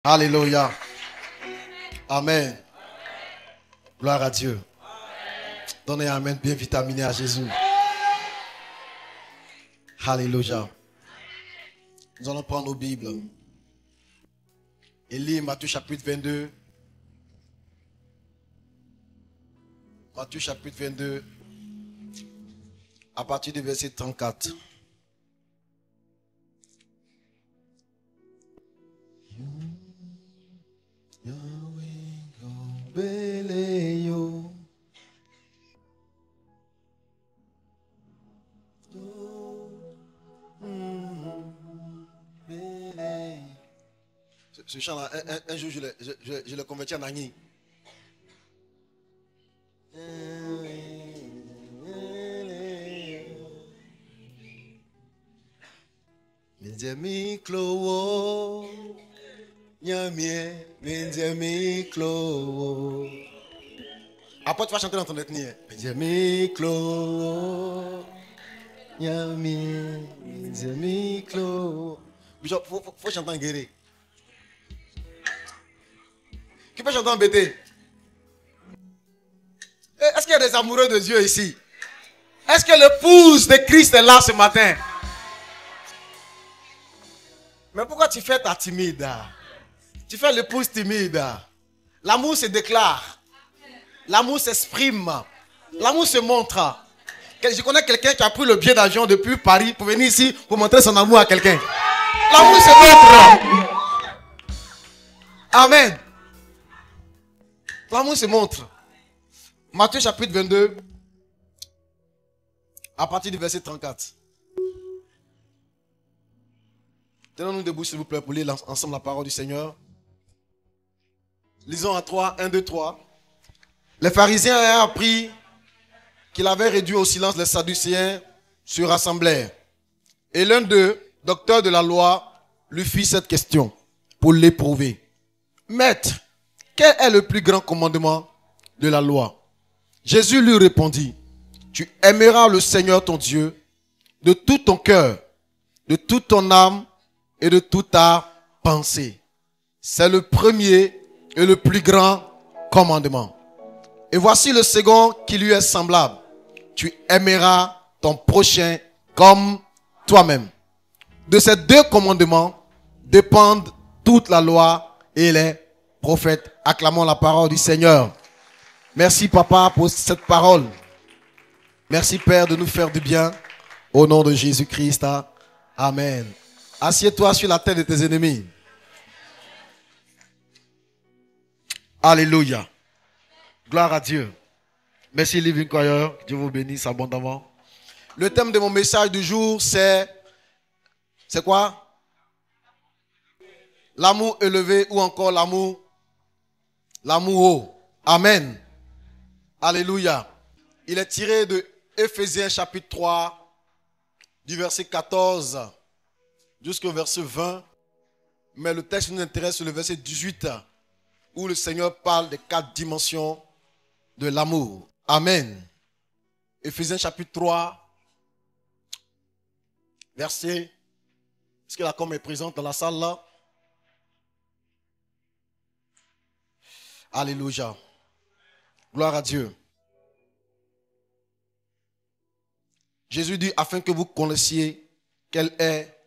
Alléluia. Amen. Gloire à Dieu. Donnez un amen bien vitaminé à Jésus. Alléluia. Nous allons prendre nos Bibles et lire Matthieu chapitre 22. Matthieu chapitre 22 à partir du verset 34. Ce chant-là, un jour, je l'ai converti en Agni. Après, tu vas chanter dans ton ethnie. Bishop, faut chanter en guéri. Qui peut chanter en BT? Est-ce qu'il y a des amoureux de Dieu ici? Est-ce que l'épouse de Christ est là ce matin? Mais pourquoi tu fais ta timide? Tu fais l'épouse timide. L'amour se déclare. L'amour s'exprime. L'amour se montre. Je connais quelqu'un qui a pris le billet d'avion depuis Paris pour venir ici pour montrer son amour à quelqu'un. L'amour se montre. Amen. L'amour se montre. Matthieu chapitre 22, à partir du verset 34. Tenons-nous debout s'il vous plaît pour lire ensemble la parole du Seigneur. Lisons à 3, 1, 2, 3. Les pharisiens ayant appris qu'il avait réduit au silence les sadducéens se rassemblèrent. Et l'un d'eux, docteur de la loi, lui fit cette question pour l'éprouver. Maître, quel est le plus grand commandement de la loi? Jésus lui répondit, tu aimeras le Seigneur ton Dieu de tout ton cœur, de toute ton âme et de toute ta pensée. C'est le premier et le plus grand commandement. Et voici le second qui lui est semblable. Tu aimeras ton prochain comme toi-même. De ces deux commandements dépendent toute la loi et les prophètes. Acclamons la parole du Seigneur. Merci Papa pour cette parole. Merci Père de nous faire du bien. Au nom de Jésus-Christ. Amen. Assieds-toi sur la tête de tes ennemis. Alléluia. Gloire à Dieu. Merci Living Choir. Dieu vous bénisse abondamment. Le thème de mon message du jour, c'est quoi? L'amour élevé ou encore l'amour haut. Amen. Alléluia. Il est tiré de Éphésiens chapitre 3, du verset 14 jusqu'au verset 20. Mais le texte nous intéresse sur le verset 18, où le Seigneur parle des 4 dimensions de l'amour. Amen. Éphésiens chapitre 3, verset. Est-ce que la com est présente dans la salle là? Alléluia. Gloire à Dieu. Jésus dit, afin que vous connaissiez quelle est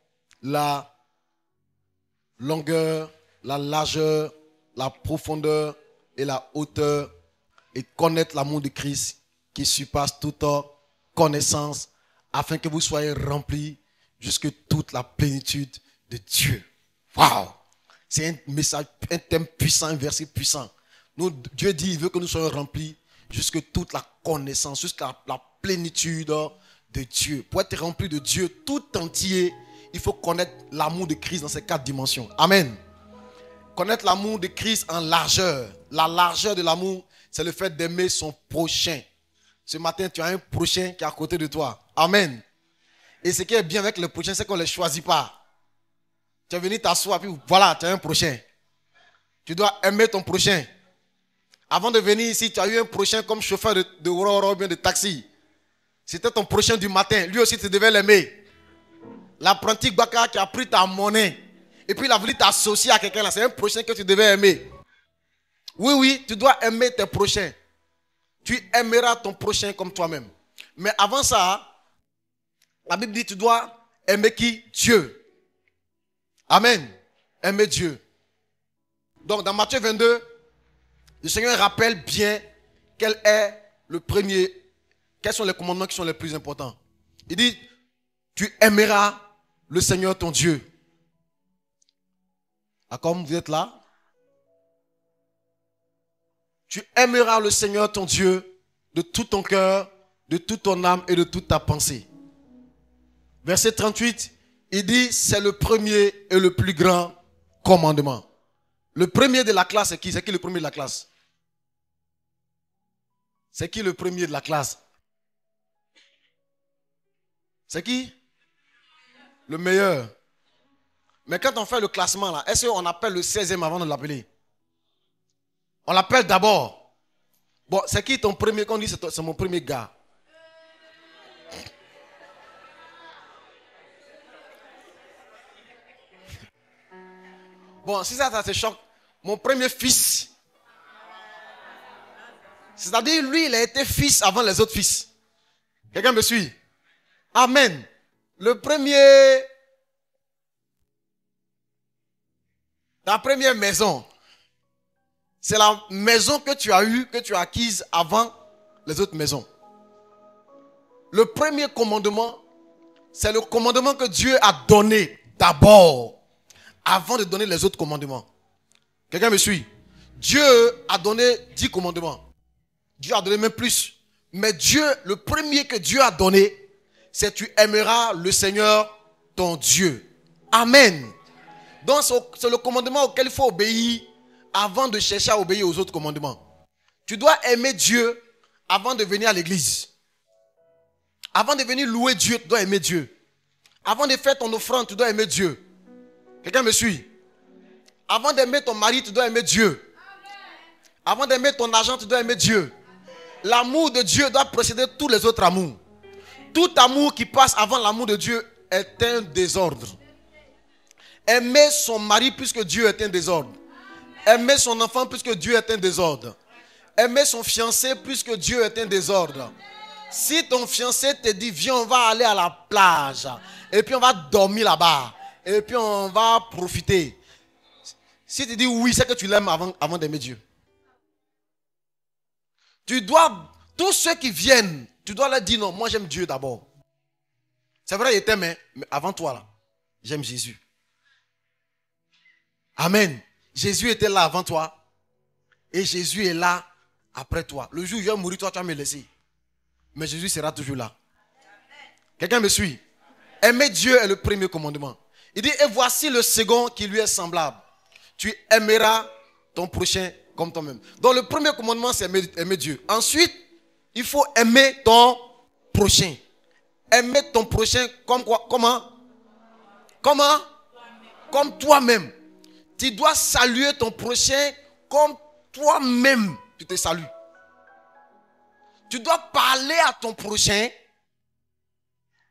la longueur, la largeur, la profondeur et la hauteur, et connaître l'amour de Christ qui surpasse toute connaissance, afin que vous soyez remplis jusque toute la plénitude de Dieu. Waouh! C'est un message, un thème puissant, un verset puissant. Nous, Dieu dit, il veut que nous soyons remplis jusque toute la connaissance, jusqu'à la plénitude de Dieu. Pour être rempli de Dieu tout entier, il faut connaître l'amour de Christ dans ces 4 dimensions. Amen. Connaître l'amour de Christ en largeur. La largeur de l'amour, c'est le fait d'aimer son prochain. Ce matin, tu as un prochain qui est à côté de toi. Amen. Et ce qui est bien avec le prochain, c'est qu'on ne les choisit pas. Tu es venu t'asseoir, puis voilà, tu as un prochain. Tu dois aimer ton prochain. Avant de venir ici, tu as eu un prochain comme chauffeur de Roro ou bien de taxi. C'était ton prochain du matin. Lui aussi, tu devais l'aimer. L'apprenti Baka qui a pris ta monnaie. Et puis il a voulu t'associer à quelqu'un là. C'est un prochain que tu devais aimer. Oui, tu dois aimer tes prochains. Tu aimeras ton prochain comme toi-même. Mais avant ça, la Bible dit tu dois aimer qui? Dieu. Amen. Aimer Dieu. Donc dans Matthieu 22, le Seigneur rappelle bien quel est le premier, quels sont les commandements qui sont les plus importants. Il dit, tu aimeras le Seigneur ton Dieu. Ah, comme vous êtes là, tu aimeras le Seigneur ton Dieu de tout ton cœur, de toute ton âme et de toute ta pensée. Verset 38, il dit, c'est le premier et le plus grand commandement. Le premier de la classe, c'est qui? C'est qui le premier de la classe? C'est qui le premier de la classe? C'est qui? Le meilleur. Mais quand on fait le classement là, est-ce qu'on appelle le 16e avant de l'appeler? On l'appelle d'abord. Bon, c'est qui ton premier? Quand on dit c'est mon premier gars. Bon, si ça te choque, mon premier fils. C'est-à-dire, lui, il a été fils avant les autres fils. Quelqu'un me suit? Amen. Le premier, ta première maison, c'est la maison que tu as eue, que tu as acquise avant les autres maisons. Le premier commandement, c'est le commandement que Dieu a donné d'abord, avant de donner les autres commandements. Quelqu'un me suit? Dieu a donné 10 commandements. Dieu a donné même plus. Mais Dieu, le premier que Dieu a donné, c'est tu aimeras le Seigneur ton Dieu. Amen. Donc c'est le commandement auquel il faut obéir avant de chercher à obéir aux autres commandements. Tu dois aimer Dieu avant de venir à l'église. Avant de venir louer Dieu, tu dois aimer Dieu. Avant de faire ton offrande, tu dois aimer Dieu. Quelqu'un me suit? Avant d'aimer ton mari, tu dois aimer Dieu. Avant d'aimer ton argent, tu dois aimer Dieu. L'amour de Dieu doit précéder tous les autres amours. Tout amour qui passe avant l'amour de Dieu est un désordre. Aimer son mari puisque Dieu est un désordre. Aimer son enfant puisque Dieu est un désordre. Aimer son fiancé puisque Dieu est un désordre. Si ton fiancé te dit, viens, on va aller à la plage. Et puis on va dormir là-bas. Et puis on va profiter. Si tu dis oui, c'est que tu l'aimes avant d'aimer Dieu. Tu dois, tous ceux qui viennent, tu dois leur dire non, moi j'aime Dieu d'abord. C'est vrai, il t'aime, mais avant toi là, j'aime Jésus. Amen. Jésus était là avant toi. Et Jésus est là après toi. Le jour où je vais mourir, toi tu vas me laisser. Mais Jésus sera toujours là. Quelqu'un me suit? Aimer Dieu est le premier commandement. Il dit, et voici le second qui lui est semblable. Tu aimeras ton prochain comme toi-même. Donc le premier commandement, c'est aimer Dieu. Ensuite, il faut aimer ton prochain. Aimer ton prochain comme quoi? Comment? Comment? Comme toi-même. Tu dois saluer ton prochain comme toi-même. Tu te salues. Tu dois parler à ton prochain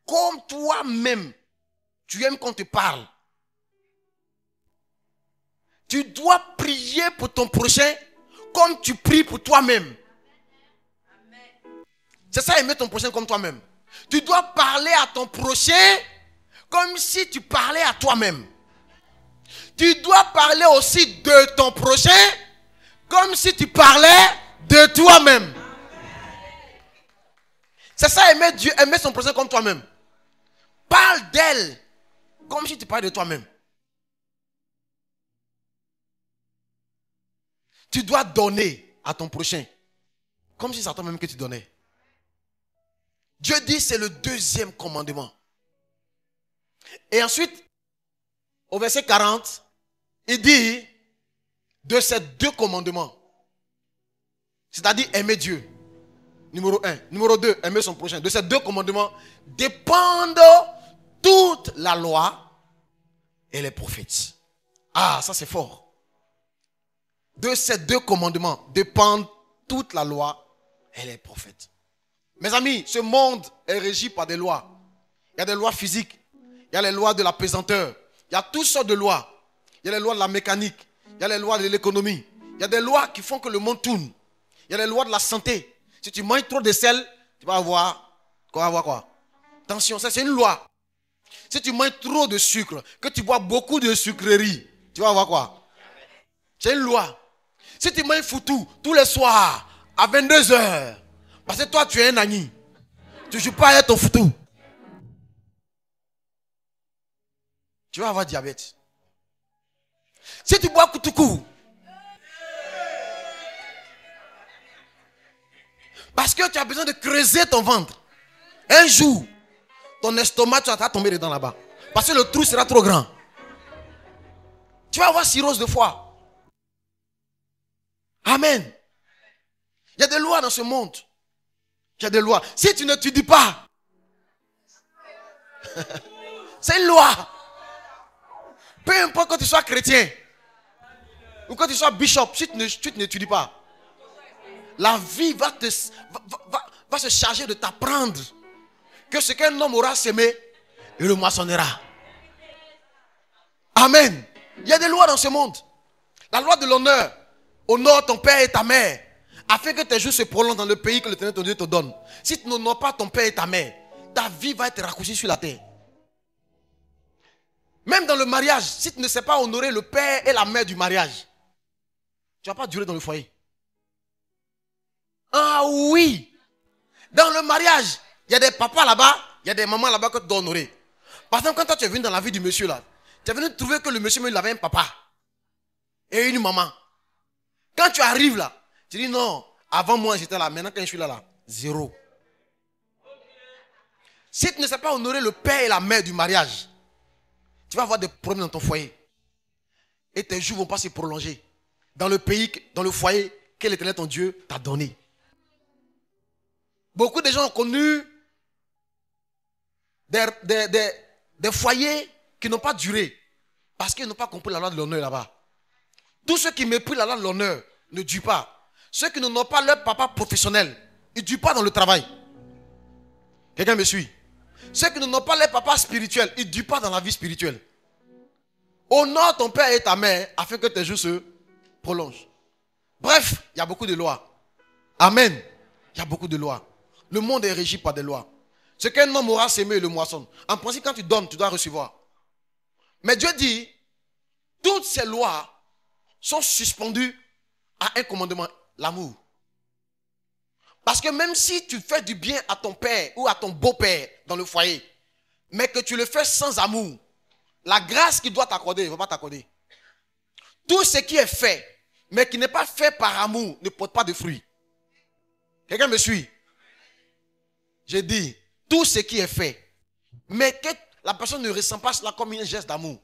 comme toi-même. Tu aimes qu'on te parle. Tu dois prier pour ton prochain comme tu pries pour toi-même. C'est ça, aimer ton prochain comme toi-même. Tu dois parler à ton prochain comme si tu parlais à toi-même. Tu dois parler aussi de ton prochain comme si tu parlais de toi-même. C'est ça, aimer Dieu, aimer son prochain comme toi-même. Parle d'elle comme si tu parlais de toi-même. Tu dois donner à ton prochain comme si c'est à toi-même que tu donnais. Dieu dit c'est le deuxième commandement. Et ensuite, au verset 40, il dit de ces deux commandements, c'est-à-dire aimer Dieu, numéro 1. Numéro 2, aimer son prochain. De ces deux commandements dépendent toute la loi et les prophètes. Ah, ça c'est fort. De ces deux commandements dépendent toute la loi et les prophètes. Mes amis, ce monde est régi par des lois. Il y a des lois physiques. Il y a les lois de la pesanteur. Il y a toutes sortes de lois. Il y a les lois de la mécanique. Il y a les lois de l'économie. Il y a des lois qui font que le monde tourne. Il y a les lois de la santé. Si tu manges trop de sel, tu vas avoir quoi? Tension, ça c'est une loi. Si tu manges trop de sucre, que tu bois beaucoup de sucreries, tu vas avoir quoi? C'est une loi. Si tu manges foutou tous les soirs à 22h, parce que toi tu es un ami, tu ne joues pas avec ton foutou, tu vas avoir diabète. Si tu bois koutoukou, parce que tu as besoin de creuser ton ventre, un jour, ton estomac, tu vas tomber dedans là-bas. Parce que le trou sera trop grand. Tu vas avoir cirrhose de foie. Amen. Il y a des lois dans ce monde. Il y a des lois. Si tu n'étudies pas, c'est une loi. Peu importe que tu sois chrétien ou que tu sois bishop, si tu n'étudies pas, la vie va se charger de t'apprendre que ce qu'un homme aura semé, il le moissonnera. Amen. Il y a des lois dans ce monde. La loi de l'honneur. Honore ton père et ta mère, afin que tes jours se prolongent dans le pays que l'Éternel ton Dieu te donne. Si tu n'honores pas ton père et ta mère, ta vie va être raccourcie sur la terre. Même dans le mariage, si tu ne sais pas honorer le père et la mère du mariage, tu ne vas pas durer dans le foyer. Ah oui. Dans le mariage, il y a des papas là-bas, il y a des mamans là-bas que tu dois honorer. Par exemple, quand toi tu es venu dans la vie du monsieur là, tu es venu trouver que le monsieur il avait un papa et une maman. Quand tu arrives là, tu dis non, avant moi j'étais là, maintenant quand je suis là, zéro. Si tu ne sais pas honorer le père et la mère du mariage, tu vas avoir des problèmes dans ton foyer. Et tes jours ne vont pas se prolonger dans le pays, dans le foyer que l'Éternel ton Dieu t'a donné. Beaucoup de gens ont connu des foyers qui n'ont pas duré parce qu'ils n'ont pas compris la loi de l'honneur là-bas. Tous ceux qui méprisent la loi de l'honneur ne durent pas. Ceux qui n'ont pas leur papa professionnel, ils ne durent pas dans le travail. Quelqu'un me suit? Ceux qui n'ont pas leur papa spirituel, ils ne durent pas dans la vie spirituelle. Honore ton père et ta mère afin que tes jours se prolongent. Bref, il y a beaucoup de lois. Amen. Il y a beaucoup de lois. Le monde est régi par des lois. Ce qu'un homme aura semé, il le moissonne. En principe, quand tu donnes, tu dois recevoir. Mais Dieu dit, toutes ces lois sont suspendues à un commandement, l'amour. Parce que même si tu fais du bien à ton père ou à ton beau-père dans le foyer, mais que tu le fais sans amour, la grâce qu'il doit t'accorder, il ne va pas t'accorder. Tout ce qui est fait, mais qui n'est pas fait par amour, ne porte pas de fruits. Quelqu'un me suit? J'ai dit, tout ce qui est fait, mais que la personne ne ressent pas cela comme un geste d'amour,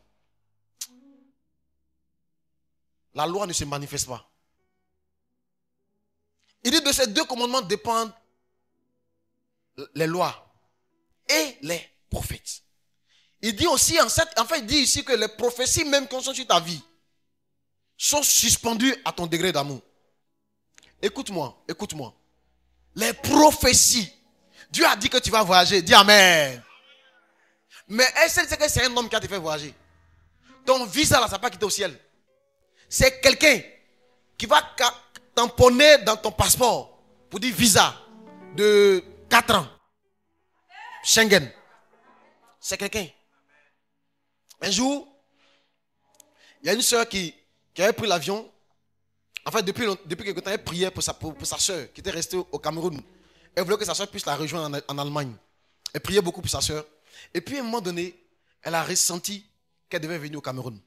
la loi ne se manifeste pas. Il dit de ces deux commandements dépendent les lois et les prophètes. Il dit aussi, il dit ici que les prophéties même qui sont sur ta vie sont suspendues à ton degré d'amour. Écoute-moi, écoute-moi. Les prophéties. Dieu a dit que tu vas voyager. Dis Amen. Mais est-ce que c'est un homme qui a te fait voyager? Ton visa là, ça n'a pas quitté au ciel. C'est quelqu'un qui va tamponner dans ton passeport pour dire visa de 4 ans. Schengen. C'est quelqu'un. Un jour, il y a une soeur qui avait pris l'avion. En fait, depuis quelque temps, elle priait pour sa soeur qui était restée au Cameroun. Elle voulait que sa soeur puisse la rejoindre en Allemagne. Elle priait beaucoup pour sa soeur. Et puis, à un moment donné, elle a ressenti qu'elle devait venir au Cameroun.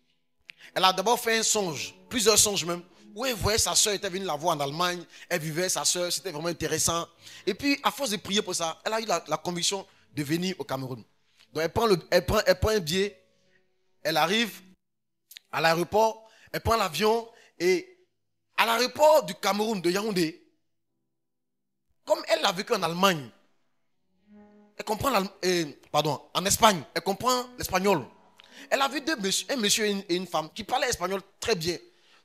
Elle a d'abord fait un songe, plusieurs songes même, où elle voyait sa soeur était venue la voir en Allemagne. Elle vivait sa soeur, c'était vraiment intéressant. Et puis, à force de prier pour ça, elle a eu la conviction de venir au Cameroun. Donc, elle prend un billet, elle arrive à l'aéroport, elle prend l'avion et à l'aéroport du Cameroun, de Yaoundé, comme elle a vécu en Allemagne, elle comprend en Espagne, elle comprend l'espagnol. Elle a vu un monsieur et une femme qui parlaient espagnol très bien.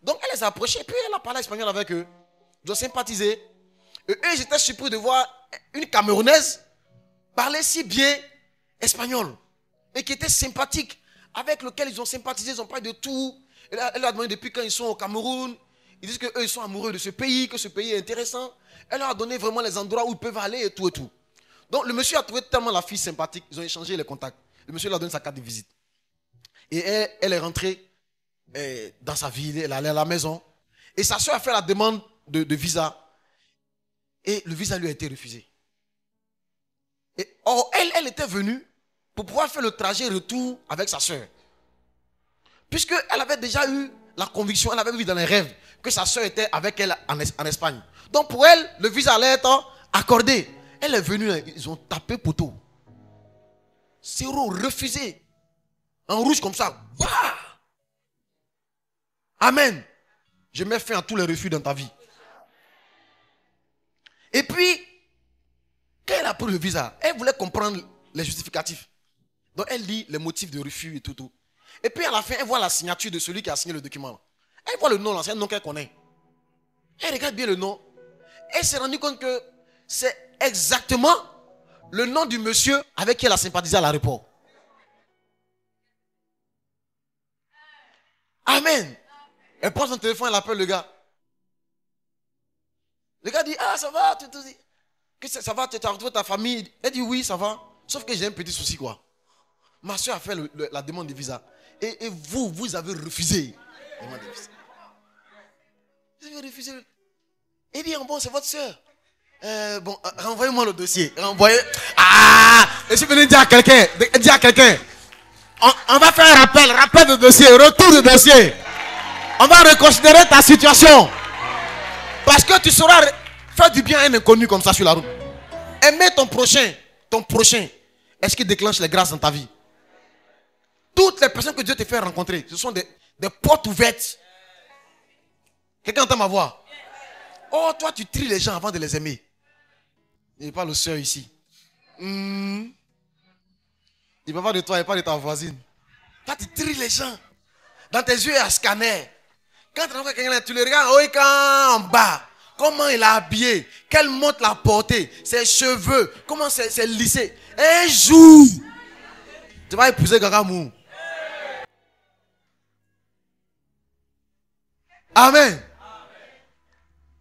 Donc elle les a approchés et puis elle a parlé espagnol avec eux. Ils ont sympathisé. Et eux, ils étaient surpris de voir une Camerounaise parler si bien espagnol. Et qui était sympathique, avec lequel ils ont sympathisé, ils ont parlé de tout. Elle leur a demandé depuis quand ils sont au Cameroun. Ils disent qu'eux, ils sont amoureux de ce pays, que ce pays est intéressant. Elle leur a donné vraiment les endroits où ils peuvent aller et tout et tout. Donc le monsieur a trouvé tellement la fille sympathique, ils ont échangé les contacts. Le monsieur leur a donné sa carte de visite. Et elle est rentrée dans sa ville, elle est allée à la maison. Et sa soeur a fait la demande de visa. Et le visa lui a été refusé. Et or, elle était venue pour pouvoir faire le trajet retour avec sa soeur. Puisqu'elle avait déjà eu la conviction, elle avait vu dans les rêves que sa soeur était avec elle en Espagne. Donc pour elle, le visa allait être accordé. Elle est venue, ils ont tapé poteau. Zéro, refusé. En rouge comme ça. Waouh! Amen. Je mets fin à tous les refus dans ta vie. Et puis, quand elle a pris le visa, elle voulait comprendre les justificatifs. Donc elle lit les motifs de refus et tout. Et puis à la fin, elle voit la signature de celui qui a signé le document. Elle voit le nom, c'est un nom qu'elle connaît. Elle regarde bien le nom. Elle s'est rendue compte que c'est exactement le nom du monsieur avec qui elle a sympathisé à l'aéroport. Amen. Elle prend son téléphone, elle appelle le gars. Le gars dit, ah ça va, ça va, tu as retrouvé ta famille. Elle dit oui, ça va. Sauf que j'ai un petit souci quoi. Ma soeur a fait la demande de visa. Et vous avez refusé. La demande de visa. Vous avez refusé. Il dit, bon, c'est votre soeur. Bon, renvoyez-moi le dossier. Renvoyez. Ah! Et je venais dire à quelqu'un. On va faire un rappel de dossier, retour de dossier. On va reconsidérer ta situation. Parce que tu sauras faire du bien à un inconnu comme ça sur la route. Aimer ton prochain. Est-ce qu'il déclenche les grâces dans ta vie? Toutes les personnes que Dieu te fait rencontrer, ce sont des portes ouvertes. Quelqu'un entend ma voix? Oh, toi, tu tries les gens avant de les aimer. Il parle aux soeurs ici. Il ne parle pas de toi, il parle de ta voisine. Toi, tu tries les gens. Dans tes yeux, il y a un scanner. Quand tu rencontres quelqu'un, tu le regardes haut et en bas. Comment il a habillé? Quelle montre l'a porté? Ses cheveux? Comment c'est lissé? Un jour, tu vas épouser Gagamou. Amen.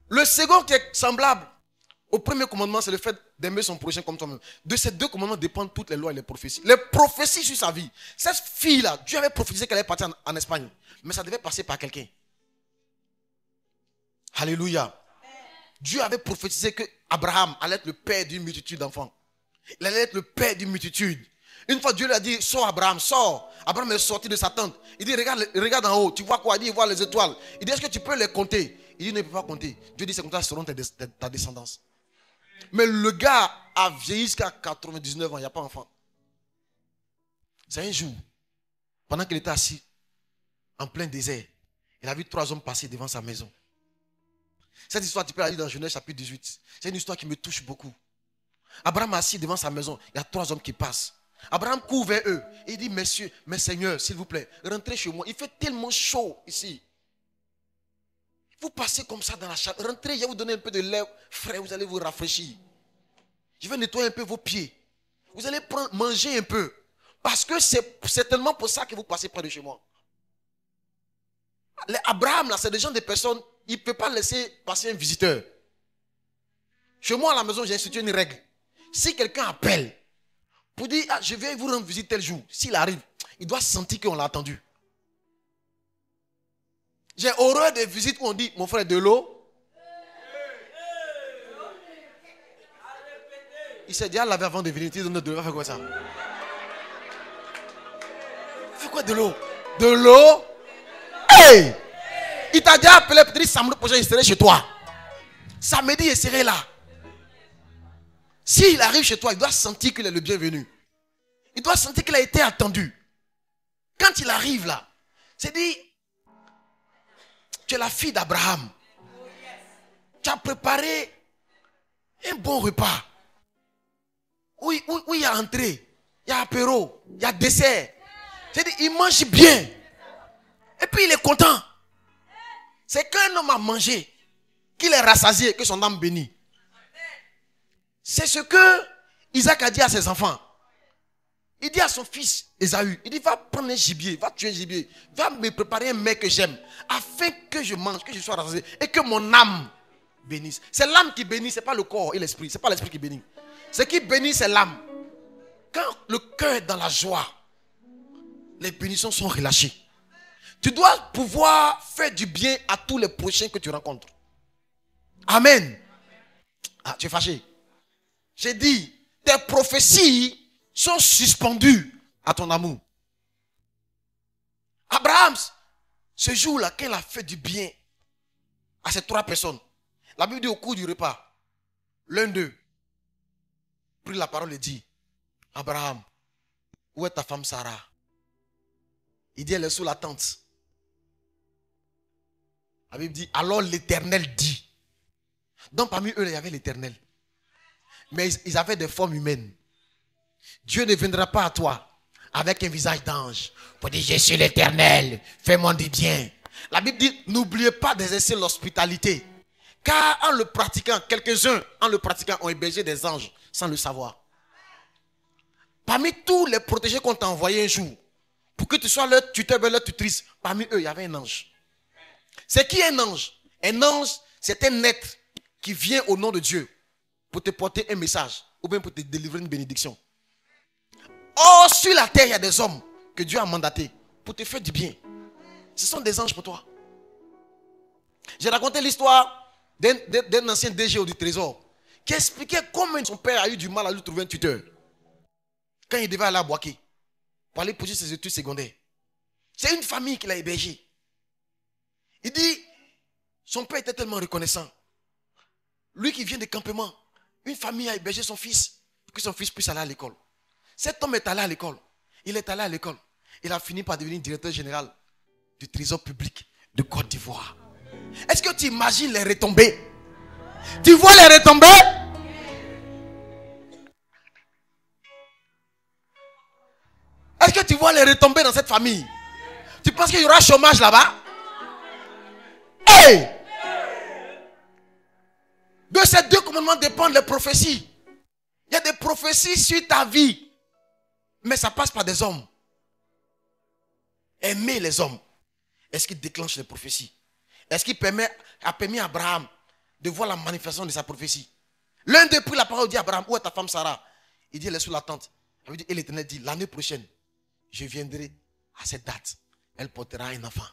Le second qui est semblable au premier commandement, c'est le fait d'aimer son prochain comme toi-même. De ces deux commandements dépendent toutes les lois et les prophéties. Les prophéties sur sa vie. Cette fille-là, Dieu avait prophétisé qu'elle allait partir en Espagne. Mais ça devait passer par quelqu'un. Alléluia. Dieu avait prophétisé que Abraham allait être le père d'une multitude d'enfants. Il allait être le père d'une multitude. Une fois, Dieu lui a dit, sors Abraham, sors. Abraham est sorti de sa tente. Il dit, regarde en haut, tu vois quoi? Il dit, il voit les étoiles. Il dit, est-ce que tu peux les compter? Il dit, ne peut pas compter. Dieu dit, c'est comme ça seront ta descendance. Mais le gars a vieilli jusqu'à 99 ans, il n'y a pas d'enfant. C'est un jour, pendant qu'il était assis en plein désert, il a vu 3 hommes passer devant sa maison. Cette histoire, tu peux la lire dans Genèse chapitre 18. C'est une histoire qui me touche beaucoup. Abraham est assis devant sa maison, il y a 3 hommes qui passent. Abraham court vers eux et il dit, messieurs, mes seigneurs, s'il vous plaît, rentrez chez moi. Il fait tellement chaud ici. Vous passez comme ça dans la chambre. Rentrez, je vais vous donner un peu de lait frais, vous allez vous rafraîchir. Je vais nettoyer un peu vos pieds. Vous allez manger un peu. Parce que c'est certainement pour ça que vous passez près de chez moi. Abraham, là, c'est des gens, des personnes, il ne peut pas laisser passer un visiteur. Chez moi, à la maison, j'ai institué une règle. Si quelqu'un appelle pour dire, ah, je vais vous rendre visite tel jour, s'il arrive, il doit sentir qu'on l'a attendu. J'ai horreur des visites où on dit, mon frère, de l'eau. Il s'est dit, laver avant de venir. Il dit, de l'eau, faire quoi ça? Fais quoi de l'eau? De l'eau? Hey! Il t'a déjà appelé pour dire, samedi prochain, il serait chez toi. Samedi, il serait là. S'il arrive chez toi, il doit sentir qu'il est le bienvenu. Il doit sentir qu'il a été attendu. Quand il arrive là, c'est dit, tu es la fille d'Abraham. Tu as préparé un bon repas. Oui, il y a entrée, il y a apéro, il y a dessert. C'est-à-dire, il mange bien. Et puis il est content. C'est qu'un homme a mangé, qu'il est rassasié, que son âme bénit. C'est ce que Isaac a dit à ses enfants. Il dit à son fils Ésaü, il dit, va prendre un gibier, va tuer un gibier, va me préparer un mets que j'aime, afin que je mange, que je sois rassasié, et que mon âme bénisse. C'est l'âme qui bénit, ce n'est pas le corps et l'esprit. Ce n'est pas l'esprit qui bénit. Ce qui bénit, c'est l'âme. Quand le cœur est dans la joie, les bénédictions sont relâchées. Tu dois pouvoir faire du bien à tous les prochains que tu rencontres. Amen. Ah, tu es fâché. J'ai dit, tes prophéties sont suspendues à ton amour. Abraham, ce jour-là, quand il a fait du bien à ces 3 personnes, la Bible dit au cours du repas, l'un d'eux prit la parole et dit, Abraham, où est ta femme Sarah? Il dit, elle est sous la tente. La Bible dit, alors l'Éternel dit. Donc parmi eux, il y avait l'Éternel. Mais ils avaient des formes humaines. Dieu ne viendra pas à toi avec un visage d'ange pour dire, je suis l'Éternel, fais-moi du bien. La Bible dit, n'oubliez pas d'exercer l'hospitalité. Car en le pratiquant, quelques-uns en le pratiquant ont hébergé des anges sans le savoir. Parmi tous les protégés qu'on t'a envoyés un jour, pour que tu sois leur tuteur, leur tutrice, parmi eux, il y avait un ange. C'est qui un ange? Un ange, c'est un être qui vient au nom de Dieu pour te porter un message ou bien pour te délivrer une bénédiction. Or, sur la terre, il y a des hommes que Dieu a mandatés pour te faire du bien. Ce sont des anges pour toi. J'ai raconté l'histoire d'un ancien DG du Trésor qui expliquait comment son père a eu du mal à lui trouver un tuteur quand il devait aller à Boaké pour aller poursuivre ses études secondaires. C'est une famille qu'il a hébergée. Il dit, son père était tellement reconnaissant. Lui qui vient des campements, une famille a hébergé son fils pour que son fils puisse aller à l'école. Cet homme est allé à l'école. Il est allé à l'école. Il a fini par devenir directeur général du Trésor public de Côte d'Ivoire. Est-ce que tu imagines les retombées? Tu vois les retombées? Est-ce que tu vois les retombées dans cette famille? Tu penses qu'il y aura chômage là-bas? Hey! De ces 2 commandements dépendent les prophéties. Il y a des prophéties sur ta vie. Mais ça passe par des hommes. Aimer les hommes. Est-ce qu'il déclenche les prophéties? Est-ce qu'il a permis à Abraham de voir la manifestation de sa prophétie? L'un d'eux prit la parole et dit à Abraham, où est ta femme Sarah? Il dit, elle est sous la tente. Et l'Éternel dit, l'année prochaine, je viendrai à cette date. Elle portera un enfant.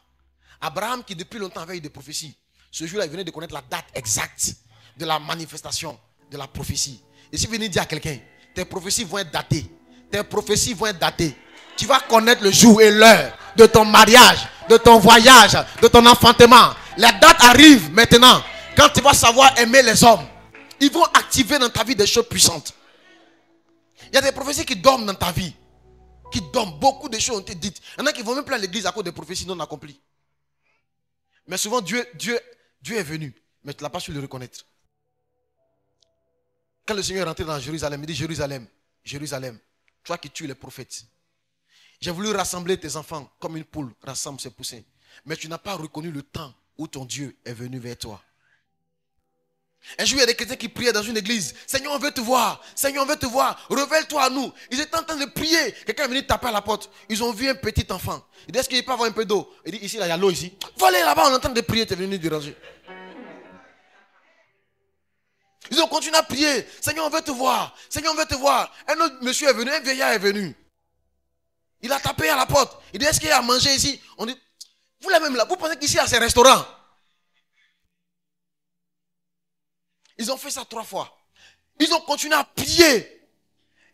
Abraham, qui depuis longtemps avait eu des prophéties, ce jour-là, il venait de connaître la date exacte de la manifestation de la prophétie. Et si vous venez dire à quelqu'un, tes prophéties vont être datées. Tes prophéties vont être datées. Tu vas connaître le jour et l'heure de ton mariage, de ton voyage, de ton enfantement. La date arrive maintenant. Quand tu vas savoir aimer les hommes, ils vont activer dans ta vie des choses puissantes. Il y a des prophéties qui dorment dans ta vie. Qui dorment. Beaucoup de choses ont été dites. Il y en a qui vont même plus à l'église à cause des prophéties non accomplies. Mais souvent, Dieu est venu. Mais tu n'as pas su le reconnaître. Quand le Seigneur est rentré dans Jérusalem, il dit, Jérusalem, Jérusalem, toi qui tues les prophètes. J'ai voulu rassembler tes enfants comme une poule rassemble ses poussins. Mais tu n'as pas reconnu le temps où ton Dieu est venu vers toi. Un jour, il y a des chrétiens qui priaient dans une église. Seigneur, on veut te voir. Seigneur, on veut te voir. Révèle-toi à nous. Ils étaient en train de prier. Quelqu'un est venu taper à la porte. Ils ont vu un petit enfant. Il dit, est-ce qu'il peut avoir un peu d'eau? Il dit, ici, là, il y a l'eau ici. Va aller là-bas, on est en train de prier. Tu es venu déranger. Ils ont continué à prier. Seigneur, on veut te voir. Seigneur, on veut te voir. Un autre monsieur est venu. Un vieillard est venu. Il a tapé à la porte. Il dit, est-ce qu'il y a à manger ici? On dit, vous là même là, vous pensez qu'ici, il y a ces restaurants? Ils ont fait ça 3 fois. Ils ont continué à prier.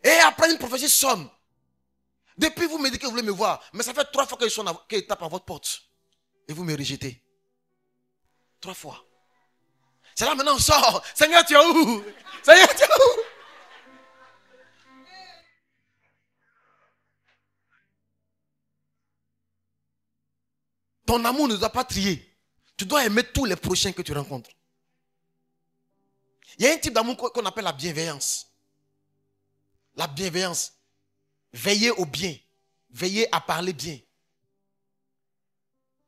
Et après, une prophétie sonne. Depuis, vous me dites que vous voulez me voir. Mais ça fait 3 fois qu'ils tapent à votre porte. Et vous me rejetez. 3 fois. C'est là maintenant on sort. Seigneur, tu es où? Seigneur, tu es où? Ton amour ne doit pas trier. Tu dois aimer tous les prochains que tu rencontres. Il y a un type d'amour qu'on appelle la bienveillance. La bienveillance. Veillez au bien. Veillez à parler bien.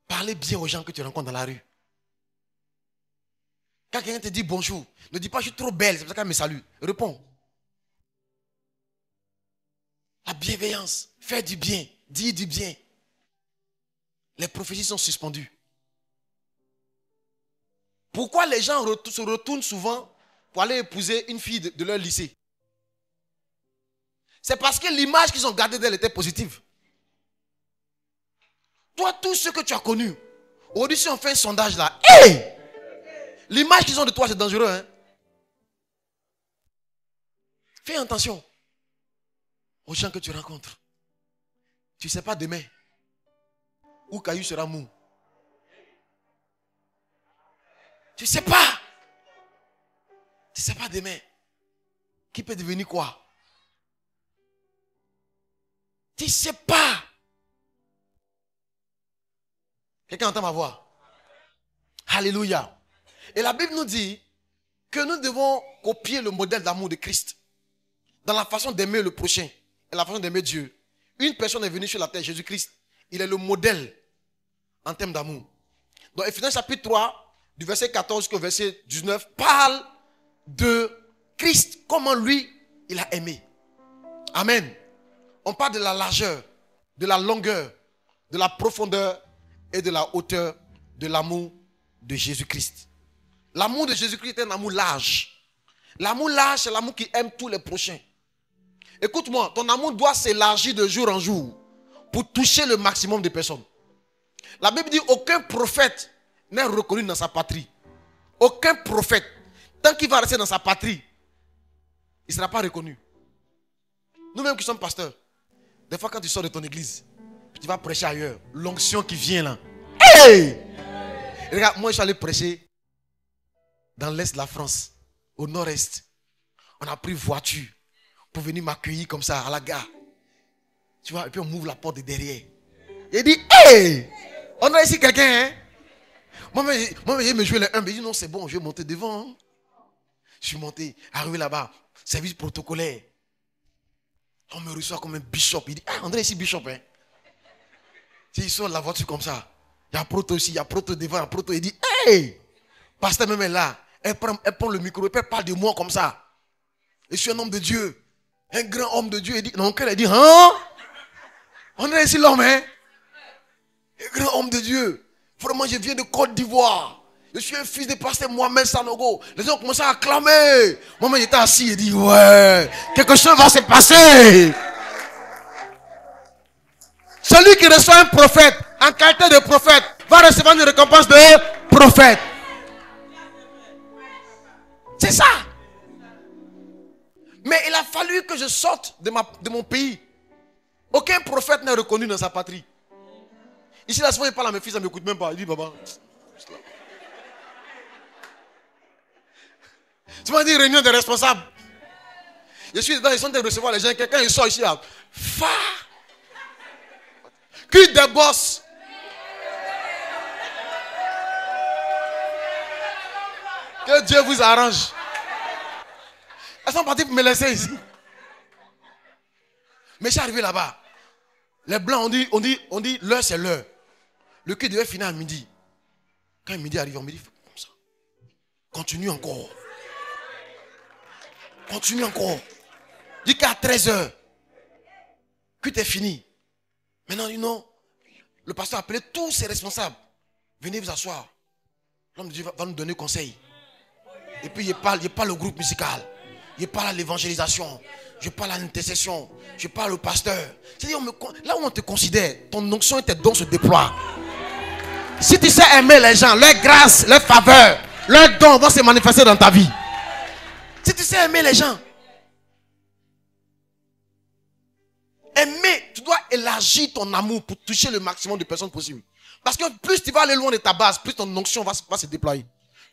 Parlez bien aux gens que tu rencontres dans la rue. Quand quelqu'un te dit bonjour, ne dis pas je suis trop belle, c'est pour ça qu'elle me salue. Réponds. la bienveillance, faire du bien, dire du bien. Les prophéties sont suspendues. Pourquoi les gens se retournent souvent pour aller épouser une fille de leur lycée? C'est parce que l'image qu'ils ont gardée d'elle était positive. Toi, tout ce que tu as connu, aujourd'hui, si on fait un sondage là, hey! L'image qu'ils ont de toi, c'est dangereux. Hein? Fais attention aux gens que tu rencontres. Tu ne sais pas demain où Caillou sera mou. Tu ne sais pas. Tu ne sais pas demain qui peut devenir quoi. Tu ne sais pas. Quelqu'un entend ma voix? Alléluia. Et la Bible nous dit que nous devons copier le modèle d'amour de Christ dans la façon d'aimer le prochain et la façon d'aimer Dieu. Une personne est venue sur la terre, Jésus-Christ. Il est le modèle en termes d'amour. Dans Éphésiens chapitre 3, du verset 14 jusqu'au verset 19, parle de Christ, comment lui, il a aimé. Amen. On parle de la largeur, de la longueur, de la profondeur et de la hauteur de l'amour de Jésus-Christ. L'amour de Jésus-Christ est un amour large. L'amour large, c'est l'amour qui aime tous les prochains. Écoute-moi, ton amour doit s'élargir de jour en jour pour toucher le maximum de personnes. La Bible dit aucun prophète n'est reconnu dans sa patrie. Aucun prophète, tant qu'il va rester dans sa patrie, il ne sera pas reconnu. Nous-mêmes qui sommes pasteurs, des fois quand tu sors de ton église, tu vas prêcher ailleurs, l'onction qui vient là. Hey! Regarde, moi je suis allé prêcher dans l'est de la France, au nord-est. On a pris voiture pour venir m'accueillir comme ça à la gare. Tu vois, et puis on m'ouvre la porte de derrière. Il dit, hey! On a ici quelqu'un, hein? Moi, je me jouais les 1, mais il dit non, c'est bon, je vais monter devant. Hein? Je suis monté, arrivé là-bas, service protocolaire. On me reçoit comme un bishop. Il dit, ah, André, ici, bishop, hein? Ils sont de la voiture comme ça. Il y a proto aussi, il y a proto devant, il y a proto. Il dit, hey! Pasteur même est là. Elle prend le micro et puis elle parle de moi comme ça. Je suis un homme de Dieu. Un grand homme de Dieu. Il dit, non, elle dit, hein? On est ici l'homme, hein? Un grand homme de Dieu. Vraiment, je viens de Côte d'Ivoire. Je suis un fils de pasteur Mohamed Sanogo. Les gens ont commencé à acclamer. Moi, j'étais assis et dit, ouais, quelque chose va se passer. Celui qui reçoit un prophète, en qualité de prophète, va recevoir une récompense de prophète. C'est ça. Mais il a fallu que je sorte de mon pays. Aucun prophète n'est reconnu dans sa patrie. Ici, la souvent, il parle à mes fils, ça ne m'écoute même pas. Il dit, papa. Tu m'as dit réunion des responsables. Je suis dedans, ils sont en train de recevoir les gens. Quelqu'un, il sort ici. Fa. Cul de boss. Que Dieu vous arrange. Elles sont parties pour me laisser ici. Mais je suis arrivé là-bas. Les blancs, on dit l'heure c'est l'heure. Le cul devait finir à midi. Quand midi arrive, on me dit comme ça. Continue encore. Continue encore. Dis qu'à 13h, que tu es fini. Maintenant, il dit non. Le pasteur a appelé tous ses responsables. Venez vous asseoir. L'homme de Dieu va nous donner conseil. Et puis il parle au groupe musical. Il parle à l'évangélisation. Je parle à l'intercession. Je parle au pasteur. C'est-à-dire, là où on te considère, ton onction et tes dons se déploient. Si tu sais aimer les gens, leur grâce, leur faveur, leurs dons vont se manifester dans ta vie. Si tu sais aimer les gens, aimer, tu dois élargir ton amour pour toucher le maximum de personnes possible. Parce que plus tu vas aller loin de ta base, plus ton onction va se déployer.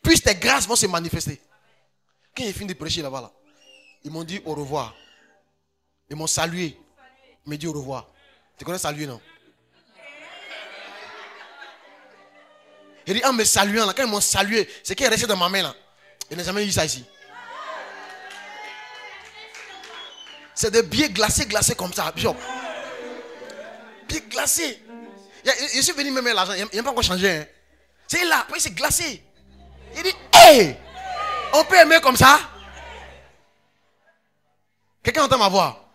Plus tes grâces vont se manifester. Quand j'ai fini de prêcher là-bas, là, ils m'ont dit au revoir. Ils m'ont salué. Ils m'ont dit au revoir. Tu connais saluer, non? Il dit en me saluant, là, quand ils m'ont salué, c'est qu'il est resté dans ma main là. Il n'a jamais eu ça ici. C'est des billets glacés comme ça, bishop. Billets glacés. Je suis venu me mettre l'argent, il n'a pas encore changé. Hein. C'est là, puis c'est glacé. Il dit, hey, on peut aimer comme ça? Quelqu'un entend ma voix?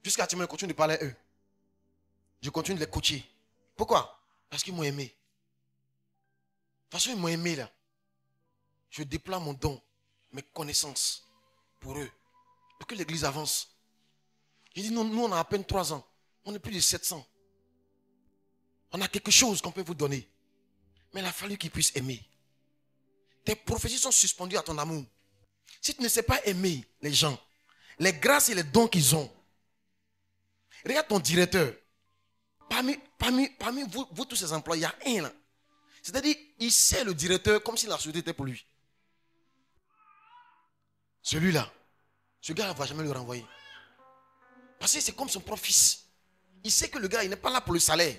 Jusqu'à ce que je continue de parler à eux. Je continue de les coacher. Pourquoi? Parce qu'ils m'ont aimé. De toute façon, ils m'ont aimé là. Je déploie mon don, mes connaissances pour eux. Pour que l'église avance. J'ai dit, nous on a à peine 3 ans. On est plus de 700. On a quelque chose qu'on peut vous donner. Mais il a fallu qu'ils puissent aimer. Tes prophéties sont suspendues à ton amour. Si tu ne sais pas aimer les gens, les grâces et les dons qu'ils ont, regarde ton directeur. Parmi vous tous ces employés, il y a un là. C'est-à-dire, il sait le directeur comme si la société était pour lui. Celui-là, ce gars ne va jamais le renvoyer. Parce que c'est comme son propre fils. Il sait que le gars, il n'est pas là pour le salaire.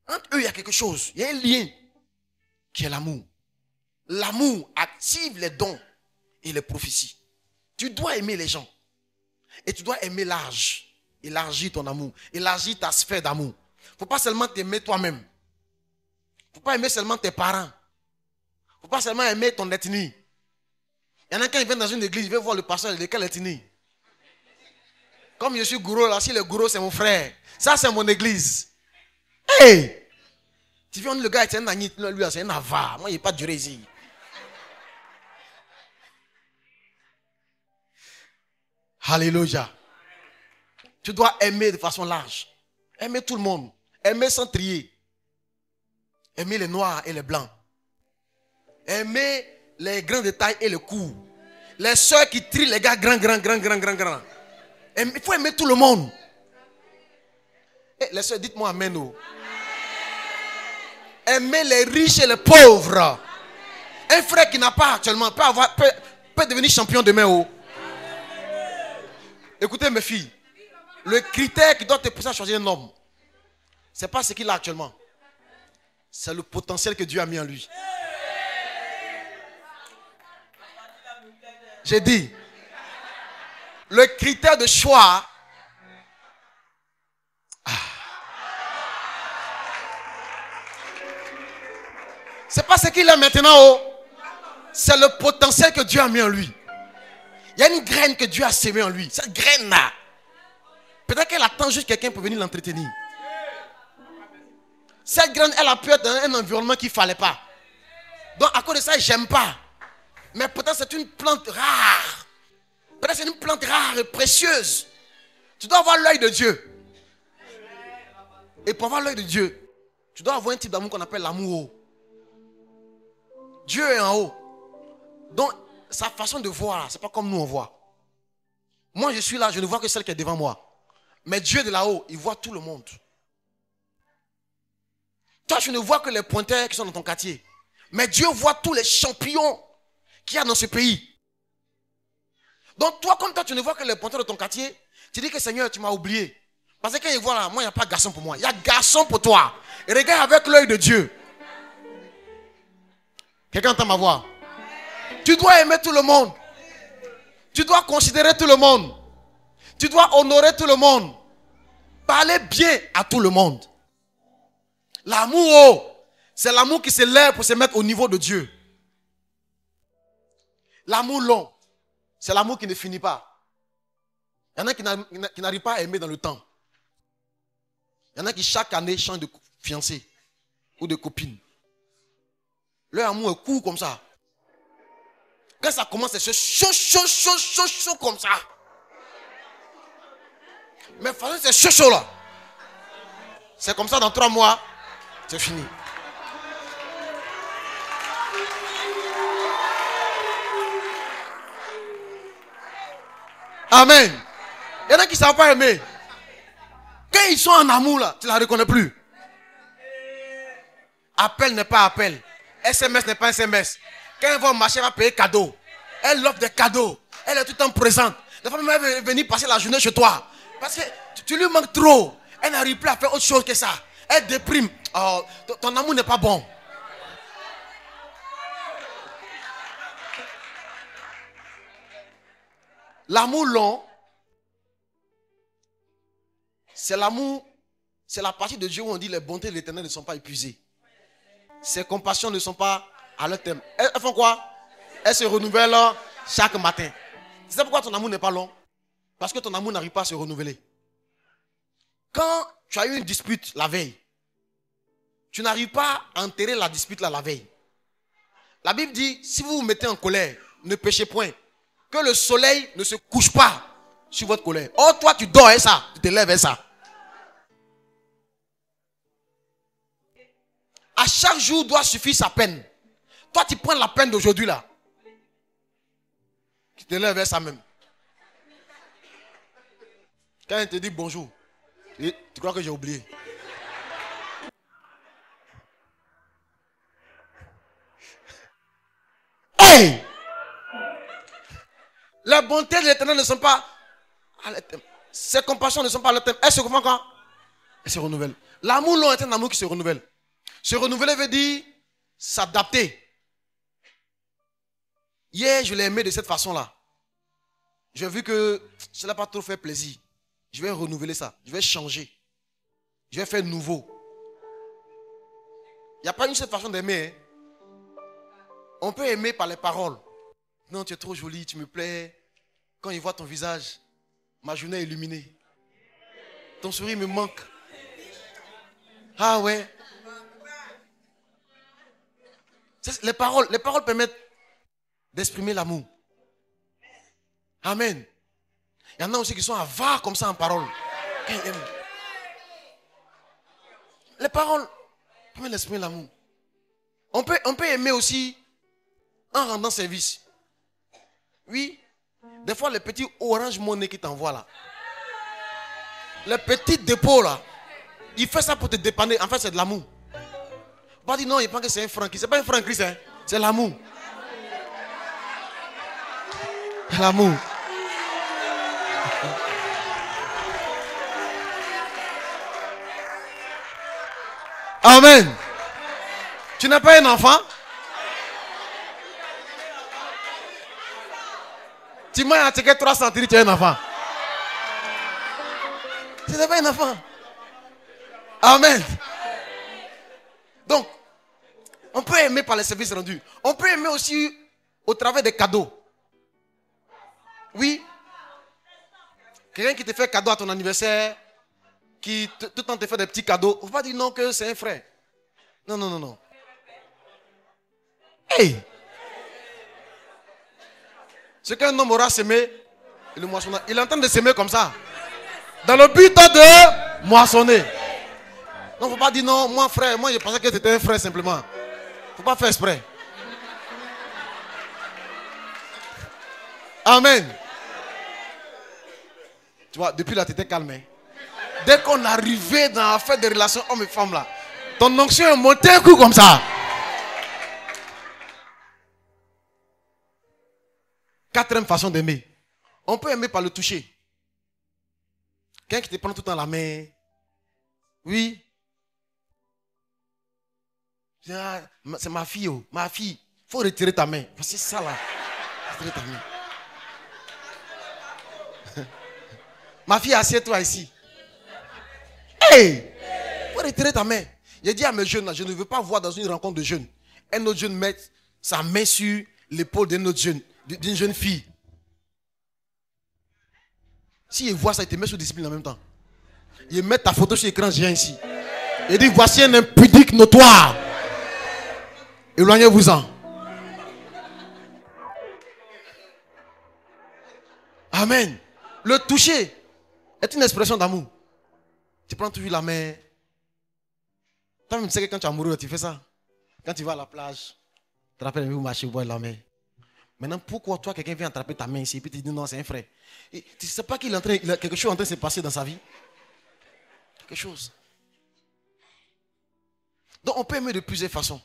Entre eux, il y a quelque chose. Il y a un lien qui est l'amour. L'amour active les dons et les prophéties. Tu dois aimer les gens. Et tu dois aimer large. Élargir ton amour. Élargir ta sphère d'amour. Il ne faut pas seulement t'aimer toi-même. Il ne faut pas aimer seulement tes parents. Il ne faut pas seulement aimer ton ethnie. Il y en a quand ils viennent dans une église, ils veulent voir le pasteur de quelle ethnie. Comme je suis gourou là, si le gourou c'est mon frère, ça c'est mon église. Hey! Tu viens le gars, c'est un Nani, lui c'est un Ava. Moi il n'est pas duré ici. Alléluia. Tu dois aimer de façon large. Aimer tout le monde. Aimer sans trier. Aimer les noirs et les blancs. Aimer les grands détails et les courts. Les soeurs qui trient les gars grands. Il faut aimer tout le monde. Et les soeurs, dites-moi amen. Oh. Aimer les riches et les pauvres. Un frère qui n'a pas actuellement peut devenir champion demain. Oh. Écoutez mes filles. Le critère qui doit te pousser à choisir un homme, ce n'est pas ce qu'il a actuellement. C'est le potentiel que Dieu a mis en lui. J'ai dit, le critère de choix, c'est pas ce qu'il a maintenant. Oh. C'est le potentiel que Dieu a mis en lui. Il y a une graine que Dieu a sémée en lui. Cette graine-là, peut-être qu'elle attend juste quelqu'un pour venir l'entretenir. Cette graine, elle a pu être dans un environnement qu'il ne fallait pas. Donc à cause de ça, j'aime pas. Mais peut-être c'est une plante rare. Peut-être c'est une plante rare et précieuse. Tu dois avoir l'œil de Dieu. Et pour avoir l'œil de Dieu, tu dois avoir un type d'amour qu'on appelle l'amour haut. Dieu est en haut. Donc sa façon de voir, c'est pas comme nous on voit. Moi je suis là, je ne vois que celle qui est devant moi. Mais Dieu de là-haut, il voit tout le monde. Toi, tu ne vois que les pointeurs qui sont dans ton quartier. Mais Dieu voit tous les champions qu'il y a dans ce pays. Donc toi, comme toi, tu ne vois que les pointeurs de ton quartier, tu dis que Seigneur, tu m'as oublié. Parce que quand ils voient là, moi, il n'y a pas de garçon pour moi. Il y a garçon pour toi. Et regarde avec l'œil de Dieu. Quelqu'un entend ma voix? Tu dois aimer tout le monde. Tu dois considérer tout le monde. Tu dois honorer tout le monde. Parler bien à tout le monde. L'amour, c'est l'amour qui se lève pour se mettre au niveau de Dieu. L'amour long, c'est l'amour qui ne finit pas. Il y en a qui n'arrivent pas à aimer dans le temps. Il y en a qui chaque année changent de fiancé ou de copine. Leur amour est court comme ça. Quand ça commence, c'est chaud comme ça. Mais c'est chaud là. C'est comme ça dans 3 mois, c'est fini. Amen. Il y en a qui ne savent pas aimer. Quand ils sont en amour là, tu ne la reconnais plus. Appel n'est pas appel. SMS n'est pas SMS. Quand elle va marcher, elle va payer cadeau. Elle offre des cadeaux. Elle est tout le temps présente. La femme va venir passer la journée chez toi. Parce que tu lui manques trop. Elle n'arrive plus à faire autre chose que ça. Elle déprime. Oh, ton amour n'est pas bon. L'amour long, c'est l'amour, c'est la partie de Dieu où on dit les bontés de l'Éternel ne sont pas épuisées. Ses compassions ne sont pas à leur terme. Elles font quoi? Elles se renouvellent chaque matin. Tu sais pourquoi ton amour n'est pas long? Parce que ton amour n'arrive pas à se renouveler. Quand tu as eu une dispute la veille, tu n'arrives pas à enterrer la dispute là la veille. La Bible dit, si vous vous mettez en colère, ne péchez point. Que le soleil ne se couche pas sur votre colère. Oh, toi, tu dors et ça, tu te lèves et ça. À chaque jour doit suffire sa peine. Toi, tu prends la peine d'aujourd'hui là. Tu te lèves et ça même. Quand il te dit bonjour, tu crois que j'ai oublié. Hey! Les bontés de l'Éternel ne sont pas à l'éternel. Ses compassions ne sont pas à l'éternel. Elles se confondent quand? Elles se renouvellent. L'amour long est un amour qui se renouvelle. Se renouveler veut dire s'adapter. Hier, je l'ai aimé de cette façon-là. J'ai vu que cela n'a pas trop fait plaisir. Je vais renouveler ça. Je vais changer. Je vais faire nouveau. Il n'y a pas une seule façon d'aimer. Hein. On peut aimer par les paroles. Non, tu es trop jolie, tu me plais. Quand il voit ton visage, ma journée est illuminée. Ton sourire me manque. Ah ouais. Les paroles permettent d'exprimer l'amour. Amen. Il y en a aussi qui sont avares comme ça en parole. Les paroles permettent d'exprimer l'amour. On peut aimer aussi en rendant service. Oui. Des fois, les petits Orange Money qui t'envoient là. Les petits dépôts là. Il fait ça pour te dépanner. En fait, c'est de l'amour. Pas dire non, il pense que c'est un franc. C'est pas un franc Christ, hein. C'est l'amour. L'amour. Amen. Tu n'as pas un enfant? Tu m'as attaqué 300, tu as un enfant. Tu n'as pas un enfant. Amen. Donc, on peut aimer par les services rendus. On peut aimer aussi au travers des cadeaux. Oui. Quelqu'un qui te fait cadeau à ton anniversaire, qui tout le temps te fait des petits cadeaux. Il ne faut pas dire non que c'est un frère. Non, non, non, non. Hey! Ce qu'un homme aura semé, il le moissonnera. Il est en train de s'aimer comme ça. Dans le but de moissonner. Non, il ne faut pas dire non, moi frère, moi je pensais que c'était un frère simplement. Il ne faut pas faire exprès. Amen. Tu vois, depuis là, tu étais calme. Hein? Dès qu'on arrivait dans l'affaire des relations hommes et femmes là, ton onction est montée un coup comme ça. Quatrième façon d'aimer. On peut aimer par le toucher. Quelqu'un qui te prend tout le temps la main. Oui. C'est ma fille, oh. Ma fille. Il faut retirer ta main. C'est ça là. Retirer ta main. Ma fille, assieds-toi ici. Hey! Il faut retirer ta main. J'ai dit à mes jeunes, là, je ne veux pas voir dans une rencontre de jeunes un autre jeune mettre sa main sur l'épaule d'un autre jeune, d'une jeune fille. Si il voit ça, il te met sous discipline en même temps. Il met ta photo sur l'écran géant ici. Il dit, voici un impudique notoire. Éloignez-vous-en. Amen. Le toucher est une expression d'amour. Tu prends toujours la main. Toi-même, tu sais que quand tu es amoureux, tu fais ça. Quand tu vas à la plage, tu te rappelles, vous marchez, vous voyez la main. Maintenant, pourquoi toi, quelqu'un vient attraper ta main ici et puis tu dis non, c'est un frère. Et tu ne sais pas qu'il a quelque chose en train de se passer dans sa vie. Quelque chose. Donc, on peut aimer de plusieurs façons.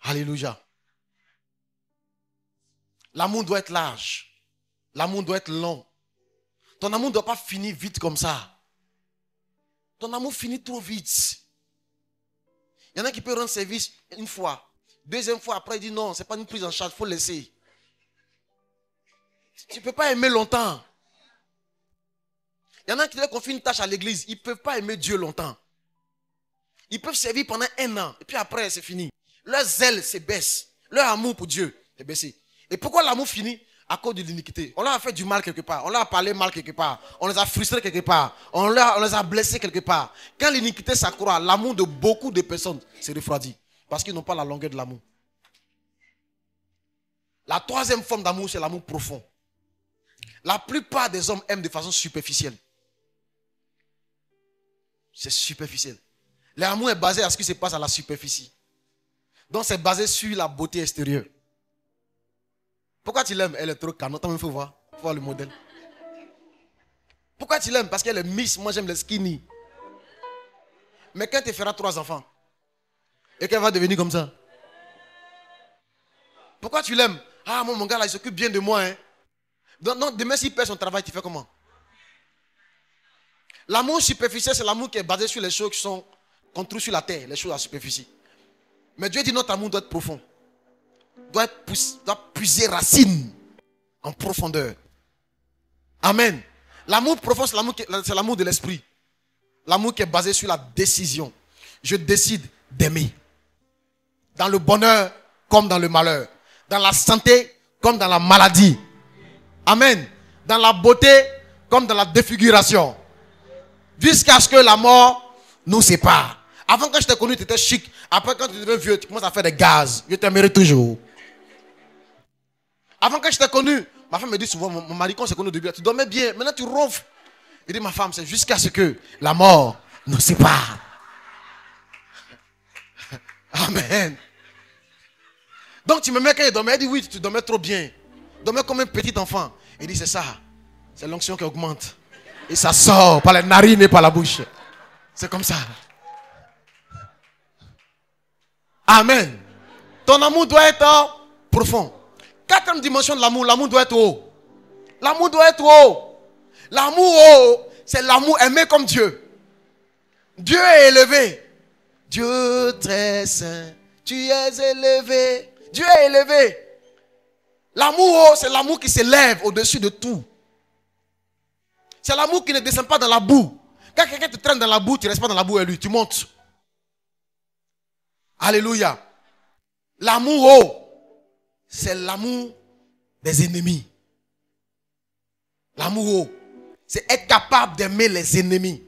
Alléluia. L'amour doit être large. L'amour doit être long. Ton amour ne doit pas finir vite comme ça. Ton amour finit trop vite. Il y en a qui peuvent rendre service une fois. Deuxième fois, après, il dit non, ce n'est pas une prise en charge, il faut laisser. Tu ne peux pas aimer longtemps. Il y en a qui leur confient une tâche à l'église. Ils ne peuvent pas aimer Dieu longtemps. Ils peuvent servir pendant 1 an. Et puis après, c'est fini. Leur zèle se baisse. Leur amour pour Dieu est baissé. Et pourquoi l'amour finit? À cause de l'iniquité. On leur a fait du mal quelque part. On leur a parlé mal quelque part. On les a frustrés quelque part. On les a blessés quelque part. Quand l'iniquité s'accroît, l'amour de beaucoup de personnes se refroidit. Parce qu'ils n'ont pas la longueur de l'amour. La troisième forme d'amour, c'est l'amour profond. La plupart des hommes aiment de façon superficielle. C'est superficiel. L'amour est basé à ce qui se passe à la superficie. Donc c'est basé sur la beauté extérieure. Pourquoi tu l'aimes? Elle est trop canon. Il faut voir le modèle. Pourquoi tu l'aimes? Parce qu'elle est miss. Moi j'aime les skinny. Mais quand tu feras 3 enfants et qu'elle va devenir comme ça. Pourquoi tu l'aimes? Ah, mon gars là, il s'occupe bien de moi. Hein. Donc, demain, s'il perd son travail, tu fais comment? L'amour superficiel, c'est l'amour qui est basé sur les choses qui sont construites sur la terre, les choses à la superficie. Mais Dieu dit notre amour doit être profond. Doit puiser racine en profondeur. Amen. L'amour profond, c'est l'amour de l'esprit. L'amour qui est basé sur la décision. Je décide d'aimer. Dans le bonheur comme dans le malheur. Dans la santé comme dans la maladie. Amen. Dans la beauté comme dans la défiguration. Jusqu'à ce que la mort nous sépare. Avant, quand je t'ai connu, tu étais chic. Après, quand tu deviens vieux, tu commences à faire des gaz. Je t'aimerai toujours. Avant, quand je t'ai connu, ma femme me dit souvent, mon mari, quand on s'est connu au début, tu dormais bien. Maintenant, tu ronfles. Il dit, ma femme, c'est jusqu'à ce que la mort nous sépare. Amen. Donc, tu me mets quand il dormait. Elle dit, oui, tu dormais trop bien. Tu dormais comme un petit enfant. Il dit, c'est ça. C'est l'onction qui augmente. Et ça sort par les narines et par la bouche. C'est comme ça. Amen. Ton amour doit être profond. 4e dimension de l'amour, l'amour doit être haut. L'amour doit être haut. L'amour haut, c'est l'amour aimé comme Dieu. Dieu est élevé. Dieu très saint, tu es élevé. Dieu est élevé. L'amour haut, c'est l'amour qui s'élève au-dessus de tout. C'est l'amour qui ne descend pas dans la boue. Quand quelqu'un te traîne dans la boue, tu ne restes pas dans la boue et lui, tu montes. Alléluia. L'amour haut, c'est l'amour des ennemis. L'amour haut, c'est être capable d'aimer les ennemis.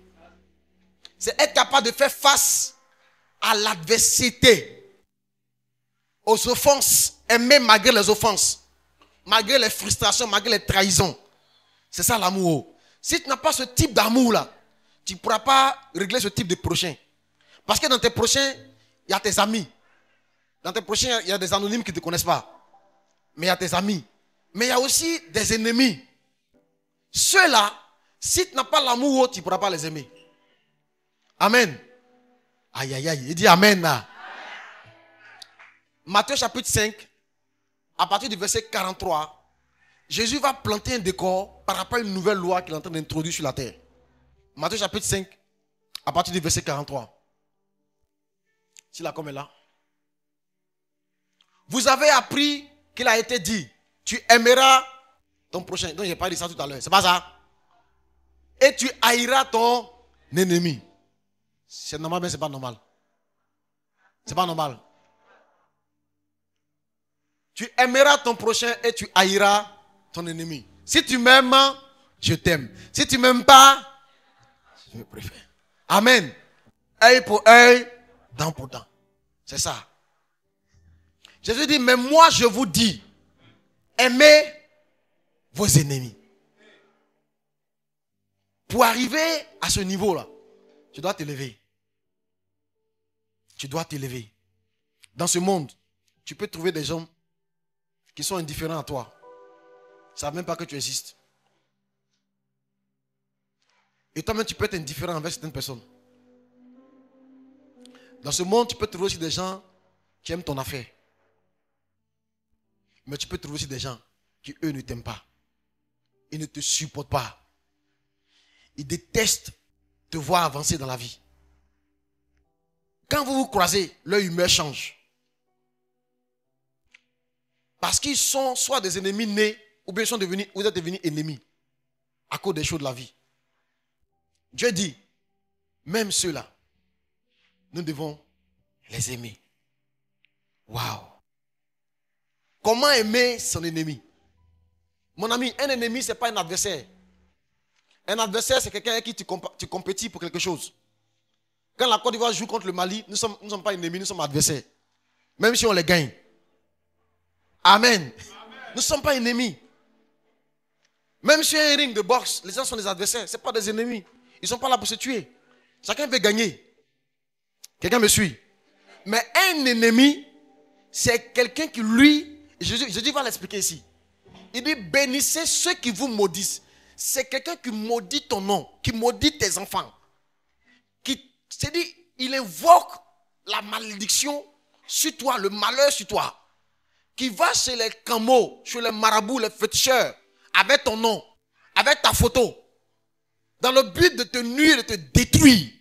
C'est être capable de faire face à l'adversité, aux offenses, aimer malgré les offenses, malgré les frustrations, malgré les trahisons. C'est ça l'amour haut. Si tu n'as pas ce type d'amour-là, tu ne pourras pas régler ce type de prochain. Parce que dans tes prochains, il y a tes amis. Dans tes prochains, il y a des anonymes qui ne te connaissent pas. Mais il y a tes amis. Mais il y a aussi des ennemis. Ceux-là, si tu n'as pas l'amour haut, tu ne pourras pas les aimer. Amen. Aïe, aïe, aïe. Il dit Amen là. Matthieu chapitre 5, à partir du verset 43, Jésus va planter un décor par rapport à une nouvelle loi qu'il est en train d'introduire sur la terre. Matthieu chapitre 5, à partir du verset 43. Si la com est là. Vous avez appris qu'il a été dit, tu aimeras ton prochain. Donc, je n'ai pas dit ça tout à l'heure. C'est pas ça. Et tu haïras ton ennemi. C'est normal, mais ce n'est pas normal. C'est pas normal. Tu aimeras ton prochain et tu haïras ton ennemi. Si tu m'aimes, je t'aime. Si tu ne m'aimes pas, je me préfère. Amen. Œil pour œil, dent pour dent. C'est ça. Jésus dit, mais moi je vous dis, aimez vos ennemis. Pour arriver à ce niveau-là, tu dois t'élever. Tu dois t'élever. Dans ce monde, tu peux trouver des gens qui sont indifférents à toi. Ils ne savent même pas que tu existes. Et toi-même, tu peux être indifférent envers certaines personnes. Dans ce monde, tu peux trouver aussi des gens qui aiment ton affaire. Mais tu peux trouver aussi des gens qui, eux, ne t'aiment pas. Ils ne te supportent pas. Ils détestent te voir avancer dans la vie. Quand vous vous croisez, leur humeur change. Parce qu'ils sont soit des ennemis nés, ou bien vous êtes devenus ennemis à cause des choses de la vie. Dieu dit, même ceux-là, nous devons les aimer. Waouh! Comment aimer son ennemi? Mon ami, un ennemi, ce n'est pas un adversaire. Un adversaire, c'est quelqu'un avec qui tu compétis pour quelque chose. Quand la Côte d'Ivoire joue contre le Mali, nous ne sommes pas ennemis, nous sommes adversaires. Même si on les gagne. Amen. Nous ne sommes pas ennemis. Même sur un ring de boxe, les gens sont des adversaires. Ce ne sont pas des ennemis. Ils ne sont pas là pour se tuer. Chacun veut gagner. Quelqu'un me suit. Mais un ennemi, c'est quelqu'un qui, lui, Jésus va l'expliquer ici. Il dit, bénissez ceux qui vous maudissent. C'est quelqu'un qui maudit ton nom, qui maudit tes enfants. C'est-à-dire, il invoque la malédiction sur toi, le malheur sur toi. Qui va chez les camos, chez les marabouts, les féticheurs, avec ton nom, avec ta photo, dans le but de te nuire, de te détruire.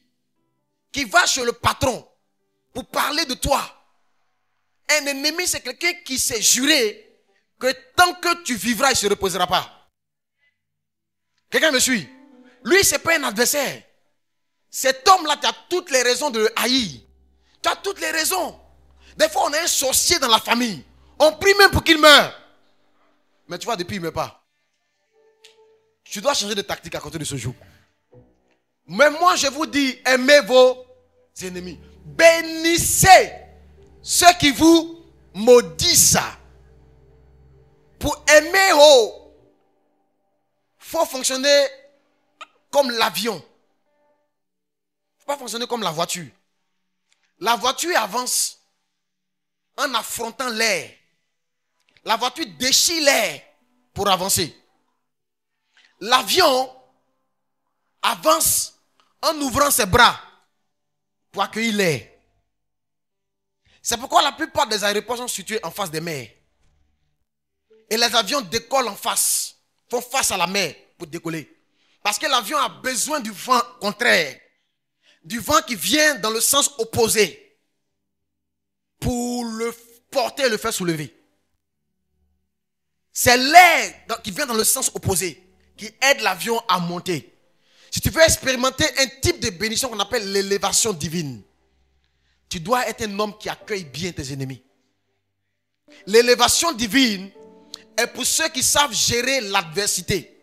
Qui va chez le patron pour parler de toi. Un ennemi, c'est quelqu'un qui s'est juré que tant que tu vivras, il ne se reposera pas. Quelqu'un me suit? Lui, ce n'est pas un adversaire. Cet homme-là, tu as toutes les raisons de le haïr. Tu as toutes les raisons. Des fois, on a un sorcier dans la famille. On prie même pour qu'il meure. Mais tu vois, depuis, il ne meurt pas. Tu dois changer de tactique à côté de ce jour. Mais moi, je vous dis, aimez vos ennemis. Bénissez ceux qui vous maudissent. Pour aimer, il faut fonctionner comme l'avion. Il ne faut pas fonctionner comme la voiture. La voiture avance en affrontant l'air. La voiture déchire l'air pour avancer. L'avion avance en ouvrant ses bras pour accueillir l'air. C'est pourquoi la plupart des aéroports sont situés en face des mers. Et les avions décollent en face, font face à la mer pour décoller. Parce que l'avion a besoin du vent contraire, du vent qui vient dans le sens opposé pour le porter et le faire soulever. C'est l'air qui vient dans le sens opposé qui aide l'avion à monter. Si tu veux expérimenter un type de bénédiction qu'on appelle l'élévation divine, tu dois être un homme qui accueille bien tes ennemis. L'élévation divine est pour ceux qui savent gérer l'adversité.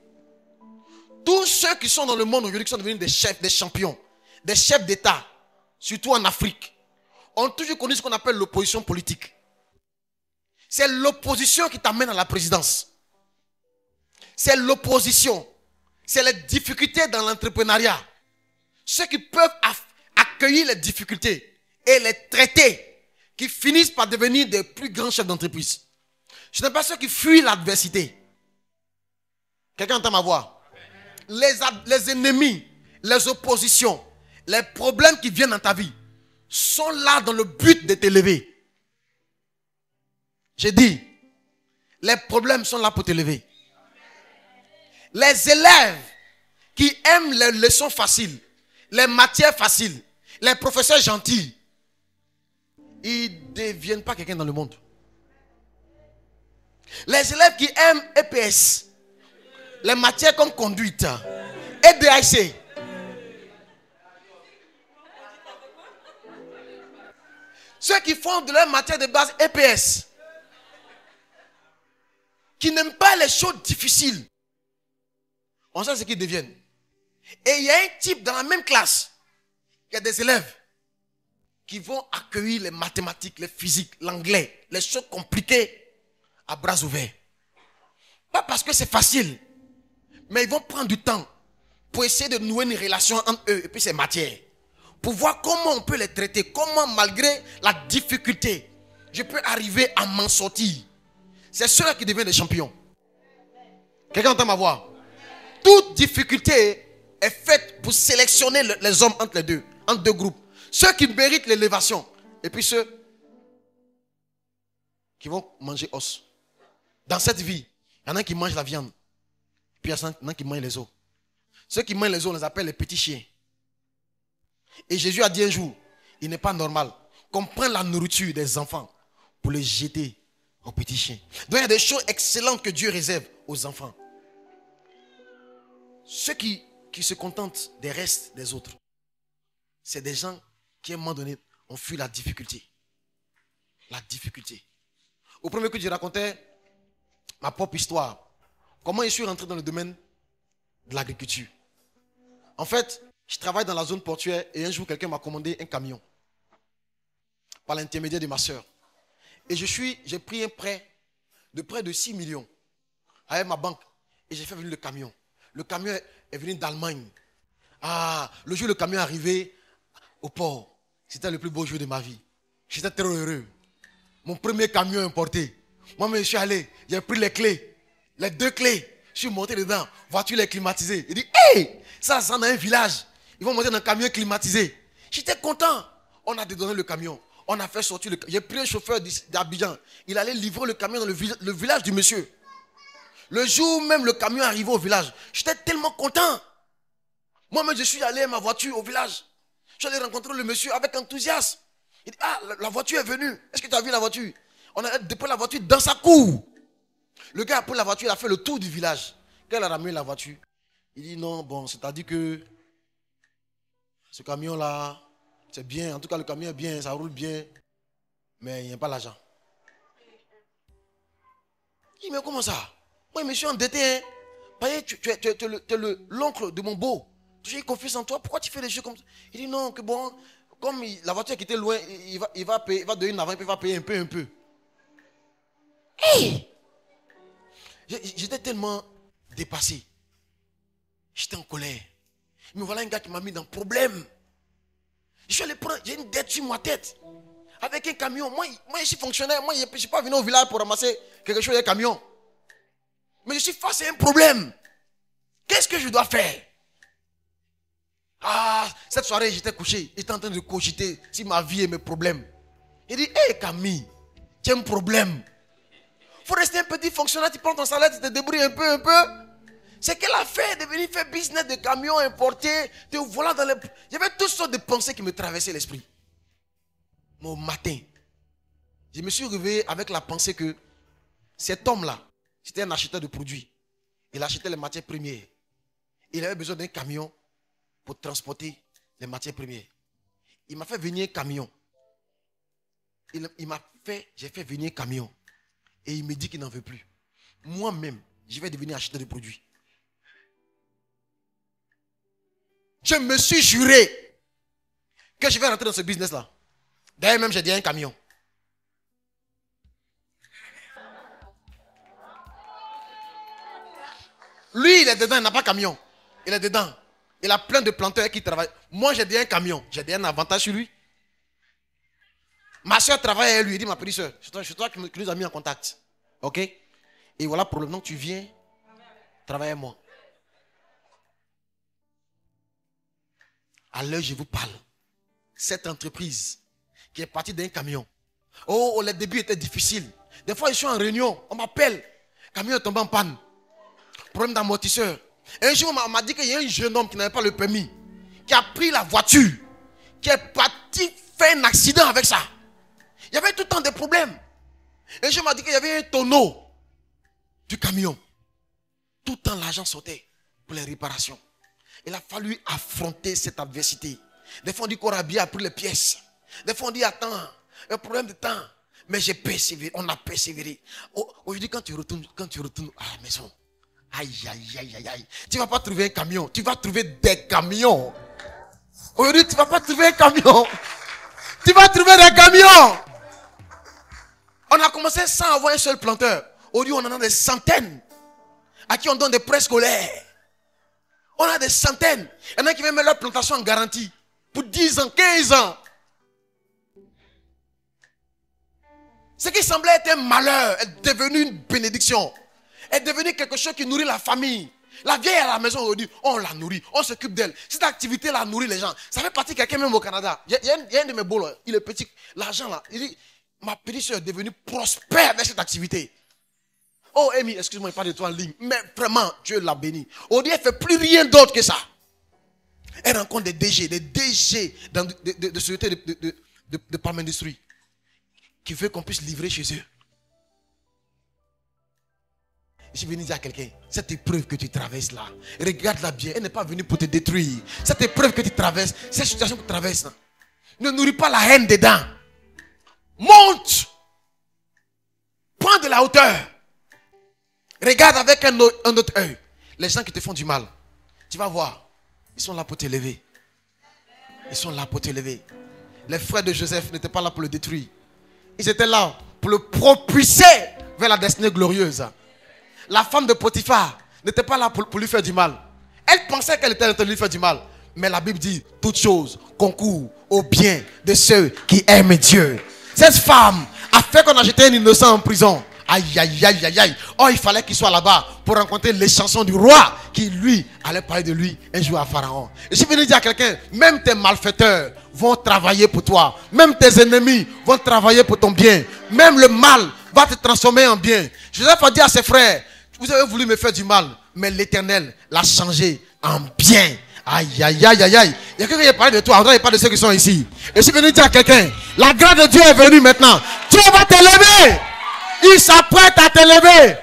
Tous ceux qui sont dans le monde aujourd'hui, qui sont devenus des chefs, des champions, des chefs d'État, surtout en Afrique, ont toujours connu ce qu'on appelle l'opposition politique. C'est l'opposition qui t'amène à la présidence. C'est l'opposition. C'est les difficultés dans l'entrepreneuriat. Ceux qui peuvent accueillir les difficultés et les traiter, qui finissent par devenir des plus grands chefs d'entreprise. Ce n'est pas ceux qui fuient l'adversité. Quelqu'un entend ma voix? Les ennemis, les oppositions, les problèmes qui viennent dans ta vie sont là dans le but de t'élever. J'ai dit, les problèmes sont là pour t'élever. Les élèves qui aiment les leçons faciles, les matières faciles, les professeurs gentils, ils ne deviennent pas quelqu'un dans le monde. Les élèves qui aiment EPS, les matières comme conduite, EDIC, ceux qui font de leur matière de base EPS, qui n'aiment pas les choses difficiles, on sait ce qu'ils deviennent. Et il y a un type dans la même classe, il y a des élèves qui vont accueillir les mathématiques, les physiques, l'anglais, les choses compliquées à bras ouverts. Pas parce que c'est facile, mais ils vont prendre du temps pour essayer de nouer une relation entre eux et puis ces matières. Pour voir comment on peut les traiter, comment malgré la difficulté, je peux arriver à m'en sortir. C'est ceux-là qui deviennent des champions. Quelqu'un entend ma voix? Toute difficulté est faite pour sélectionner les hommes entre les deux, entre deux groupes. Ceux qui méritent l'élévation et puis ceux qui vont manger os. Dans cette vie, il y en a qui mangent la viande. Puis il y en a qui mangent les os. Ceux qui mangent les os, on les appelle les petits chiens. Et Jésus a dit un jour, il n'est pas normal qu'on prenne la nourriture des enfants pour les jeter aux petits chiens. Donc il y a des choses excellentes que Dieu réserve aux enfants. Ceux qui se contentent des restes des autres, c'est des gens qui à un moment donné ont fui la difficulté. La difficulté. Au premier coup, je racontais ma propre histoire. Comment je suis rentré dans le domaine de l'agriculture? En fait, je travaille dans la zone portuaire et un jour, quelqu'un m'a commandé un camion par l'intermédiaire de ma soeur. Et j'ai pris un prêt de près de 6 millions avec ma banque et j'ai fait venir le camion. Le camion est venu d'Allemagne. Le jour où le camion est arrivé au port, c'était le plus beau jour de ma vie. J'étais très heureux. Mon premier camion importé. Moi, je suis allé, j'ai pris les clés, les 2 clés. Je suis monté dedans, voiture est climatisée. Il dit, hey, ça dans un village. Ils vont monter dans un camion climatisé. J'étais content. On a dédonné le camion. On a fait sortir le camion. J'ai pris un chauffeur d'Abidjan. Il allait livrer le camion dans le village du monsieur. Le jour même le camion est arrivé au village, j'étais tellement content. Moi-même, je suis allé à ma voiture au village. Je suis allé rencontrer le monsieur avec enthousiasme. Il dit, la voiture est venue. Est-ce que tu as vu la voiture? On a déposé la voiture dans sa cour. Le gars a pris la voiture, il a fait le tour du village. Quand il a ramené la voiture, il dit non, bon, c'est-à-dire que ce camion-là, c'est bien. En tout cas, le camion est bien, ça roule bien. Mais il n'y a pas l'argent. Il dit, mais comment ça? Moi, je me suis endetté. Hein. Tu es l'oncle de mon beau. J'ai confiance en toi. Pourquoi tu fais des choses comme ça? Il dit non, que bon, comme la voiture qui était loin, il va donner une avant, il va payer un peu. Hey! J'étais tellement dépassé. J'étais en colère. Mais voilà un gars qui m'a mis dans un problème. Je suis allé prendre, j'ai une dette sur ma tête. Avec un camion. Moi je suis fonctionnaire. Moi, je ne suis pas venu au village pour ramasser quelque chose avec un camion. Mais je suis face à un problème. Qu'est-ce que je dois faire? Cette soirée, j'étais couché. J'étais en train de cogiter sur ma vie et mes problèmes. Il dit, hé Camille, tu as un problème. Il faut rester un petit fonctionnaire, tu prends ton salaire, tu te débrouilles un peu. C'est qu'elle a fait de venir faire business de camions importés. Voilà dans les... J'avais toutes sortes de pensées qui me traversaient l'esprit. Mais au matin, je me suis réveillé avec la pensée que cet homme-là, c'était un acheteur de produits. Il achetait les matières premières. Il avait besoin d'un camion pour transporter les matières premières. Il m'a fait venir un camion. J'ai fait venir un camion. Et il me dit qu'il n'en veut plus. Moi-même, je vais devenir acheteur de produits. Je me suis juré que je vais rentrer dans ce business-là. D'ailleurs, même, j'ai dit un camion. Lui, il est dedans, il n'a pas de camion. Il est dedans. Il a plein de planteurs qui travaillent. Moi, j'ai dit un camion. J'ai dit un avantage sur lui. Ma soeur travaille avec lui. Il dit, ma petite soeur, c'est toi qui nous a mis en contact. Ok? Et voilà, pour le moment, tu viens travailler avec moi. À l'heure, je vous parle. Cette entreprise qui est partie d'un camion. Les débuts étaient difficiles. Des fois, je suis en réunion. On m'appelle. Le camion est tombé en panne. Problème d'amortisseur. Et un jour, on m'a dit qu'il y a un jeune homme qui n'avait pas le permis, qui a pris la voiture, qui est parti faire un accident avec ça. Il y avait tout le temps des problèmes. Et un jour, on m'a dit qu'il y avait un tonneau du camion. Tout le temps, l'argent sortait pour les réparations. Il a fallu affronter cette adversité. Des fois, on dit qu'Orabi a pris les pièces. Des fois, on dit, attends, un problème de temps. Mais j'ai persévéré, on a persévéré. Aujourd'hui, quand tu retournes à la maison, aïe. Tu ne vas pas trouver un camion. Tu vas trouver des camions. Aujourd'hui, tu ne vas pas trouver un camion. Tu vas trouver des camions. On a commencé sans avoir un seul planteur. Aujourd'hui, on en a des centaines. À qui on donne des prêts scolaires. On a des centaines. Il y en a qui veulent mettre leur plantation en garantie. Pour 10 ans, 15 ans. Ce qui semblait être un malheur est devenu une bénédiction. Est devenu quelque chose qui nourrit la famille. La vieille à la maison aujourd'hui, on la nourrit, on s'occupe d'elle. Cette activité-là nourrit les gens. Ça fait partie de quelqu'un même au Canada. Il y a un de mes beaux là, il est petit. L'argent là, il dit, ma petite soeur est devenue prospère avec cette activité. Oh Amy, excuse-moi, il parle de toi en ligne. Mais vraiment, Dieu l'a béni. Aujourd'hui, elle ne fait plus rien d'autre que ça. Elle rencontre des DG de sociétés de palme industrie qui veulent qu'on puisse livrer chez eux. Je suis venu dire à quelqu'un, cette épreuve que tu traverses là, regarde-la bien, elle n'est pas venue pour te détruire. Cette épreuve que tu traverses, cette situation que tu traverses, là, ne nourrit pas la haine dedans. Monte. Prends de la hauteur. Regarde avec un autre œil. Les gens qui te font du mal, tu vas voir, ils sont là pour t'élever. Ils sont là pour t'élever. Les frères de Joseph n'étaient pas là pour le détruire. Ils étaient là pour le propulser vers la destinée glorieuse. La femme de Potiphar n'était pas là pour lui faire du mal. Elle pensait qu'elle était en train de lui faire du mal. Mais la Bible dit, toutes choses concourent au bien de ceux qui aiment Dieu. Cette femme a fait qu'on a jeté un innocent en prison. Aïe, aïe, aïe, aïe, aïe. Oh, il fallait qu'il soit là-bas pour rencontrer les chansons du roi qui, lui, allait parler de lui un jour à Pharaon. Et je suis venu dire à quelqu'un, même tes malfaiteurs vont travailler pour toi. Même tes ennemis vont travailler pour ton bien. Même le mal va te transformer en bien. Joseph a dit à ses frères, vous avez voulu me faire du mal, mais l'Éternel l'a changé en bien. Aïe, aïe, aïe, aïe, aïe. Il y a quelqu'un qui a parlé de toi, il pas de ceux qui sont ici. Et je suis venu dire à quelqu'un, la grâce de Dieu est venue maintenant. Dieu va t'élever. Il s'apprête à t'élever.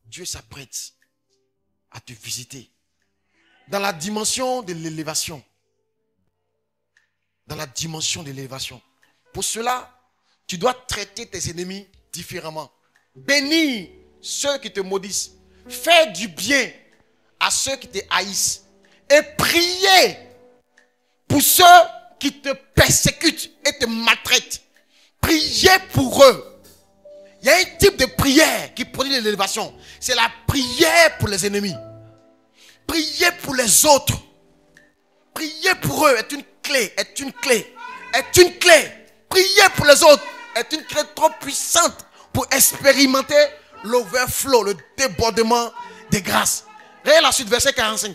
Dieu s'apprête à te visiter. Dans la dimension de l'élévation. Dans la dimension de l'élévation. Pour cela, tu dois traiter tes ennemis différemment. Bénis ceux qui te maudissent. Fais du bien à ceux qui te haïssent. Et priez pour ceux qui te persécutent et te maltraitent. Priez pour eux. Il y a un type de prière qui produit l'élévation. C'est la prière pour les ennemis. Prier pour les autres. Prier pour eux est une clé, est une clé, est une clé. Prier pour les autres est une clé trop puissante pour expérimenter l'overflow, le débordement des grâces. Regardez la suite, verset 45.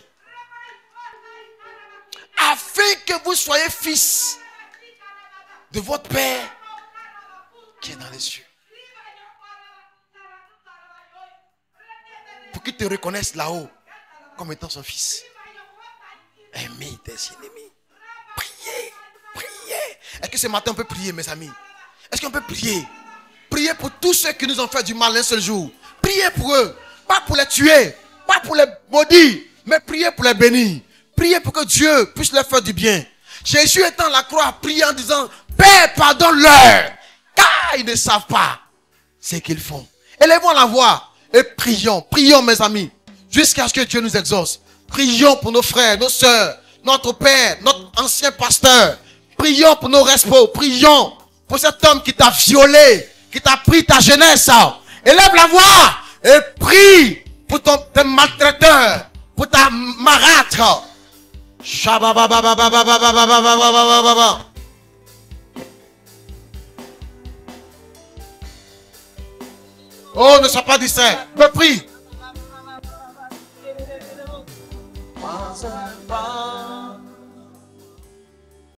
Afin que vous soyez fils de votre Père qui est dans les cieux. Pour qu'il te reconnaisse là-haut comme étant son fils. Aimez tes ennemis. Priez, priez. Est-ce que ce matin on peut prier, mes amis? Est-ce qu'on peut prier? Priez pour tous ceux qui nous ont fait du mal un seul jour. Priez pour eux. Pas pour les tuer, pas pour les maudire, mais priez pour les bénir. Priez pour que Dieu puisse leur faire du bien. Jésus étant à la croix, priez en disant, Père, pardonne-leur, car ils ne savent pas ce qu'ils font. Élevons la voix et prions, prions mes amis, jusqu'à ce que Dieu nous exauce. Prions pour nos frères, nos sœurs, notre père, notre ancien pasteur. Prions pour nos respos, prions pour cet homme qui t'a violé, qui t'a pris ta jeunesse. Élève la voix et prie pour tes maltraiteurs, pour ta marâtre. Oh, ne sois pas distrait. Me prie.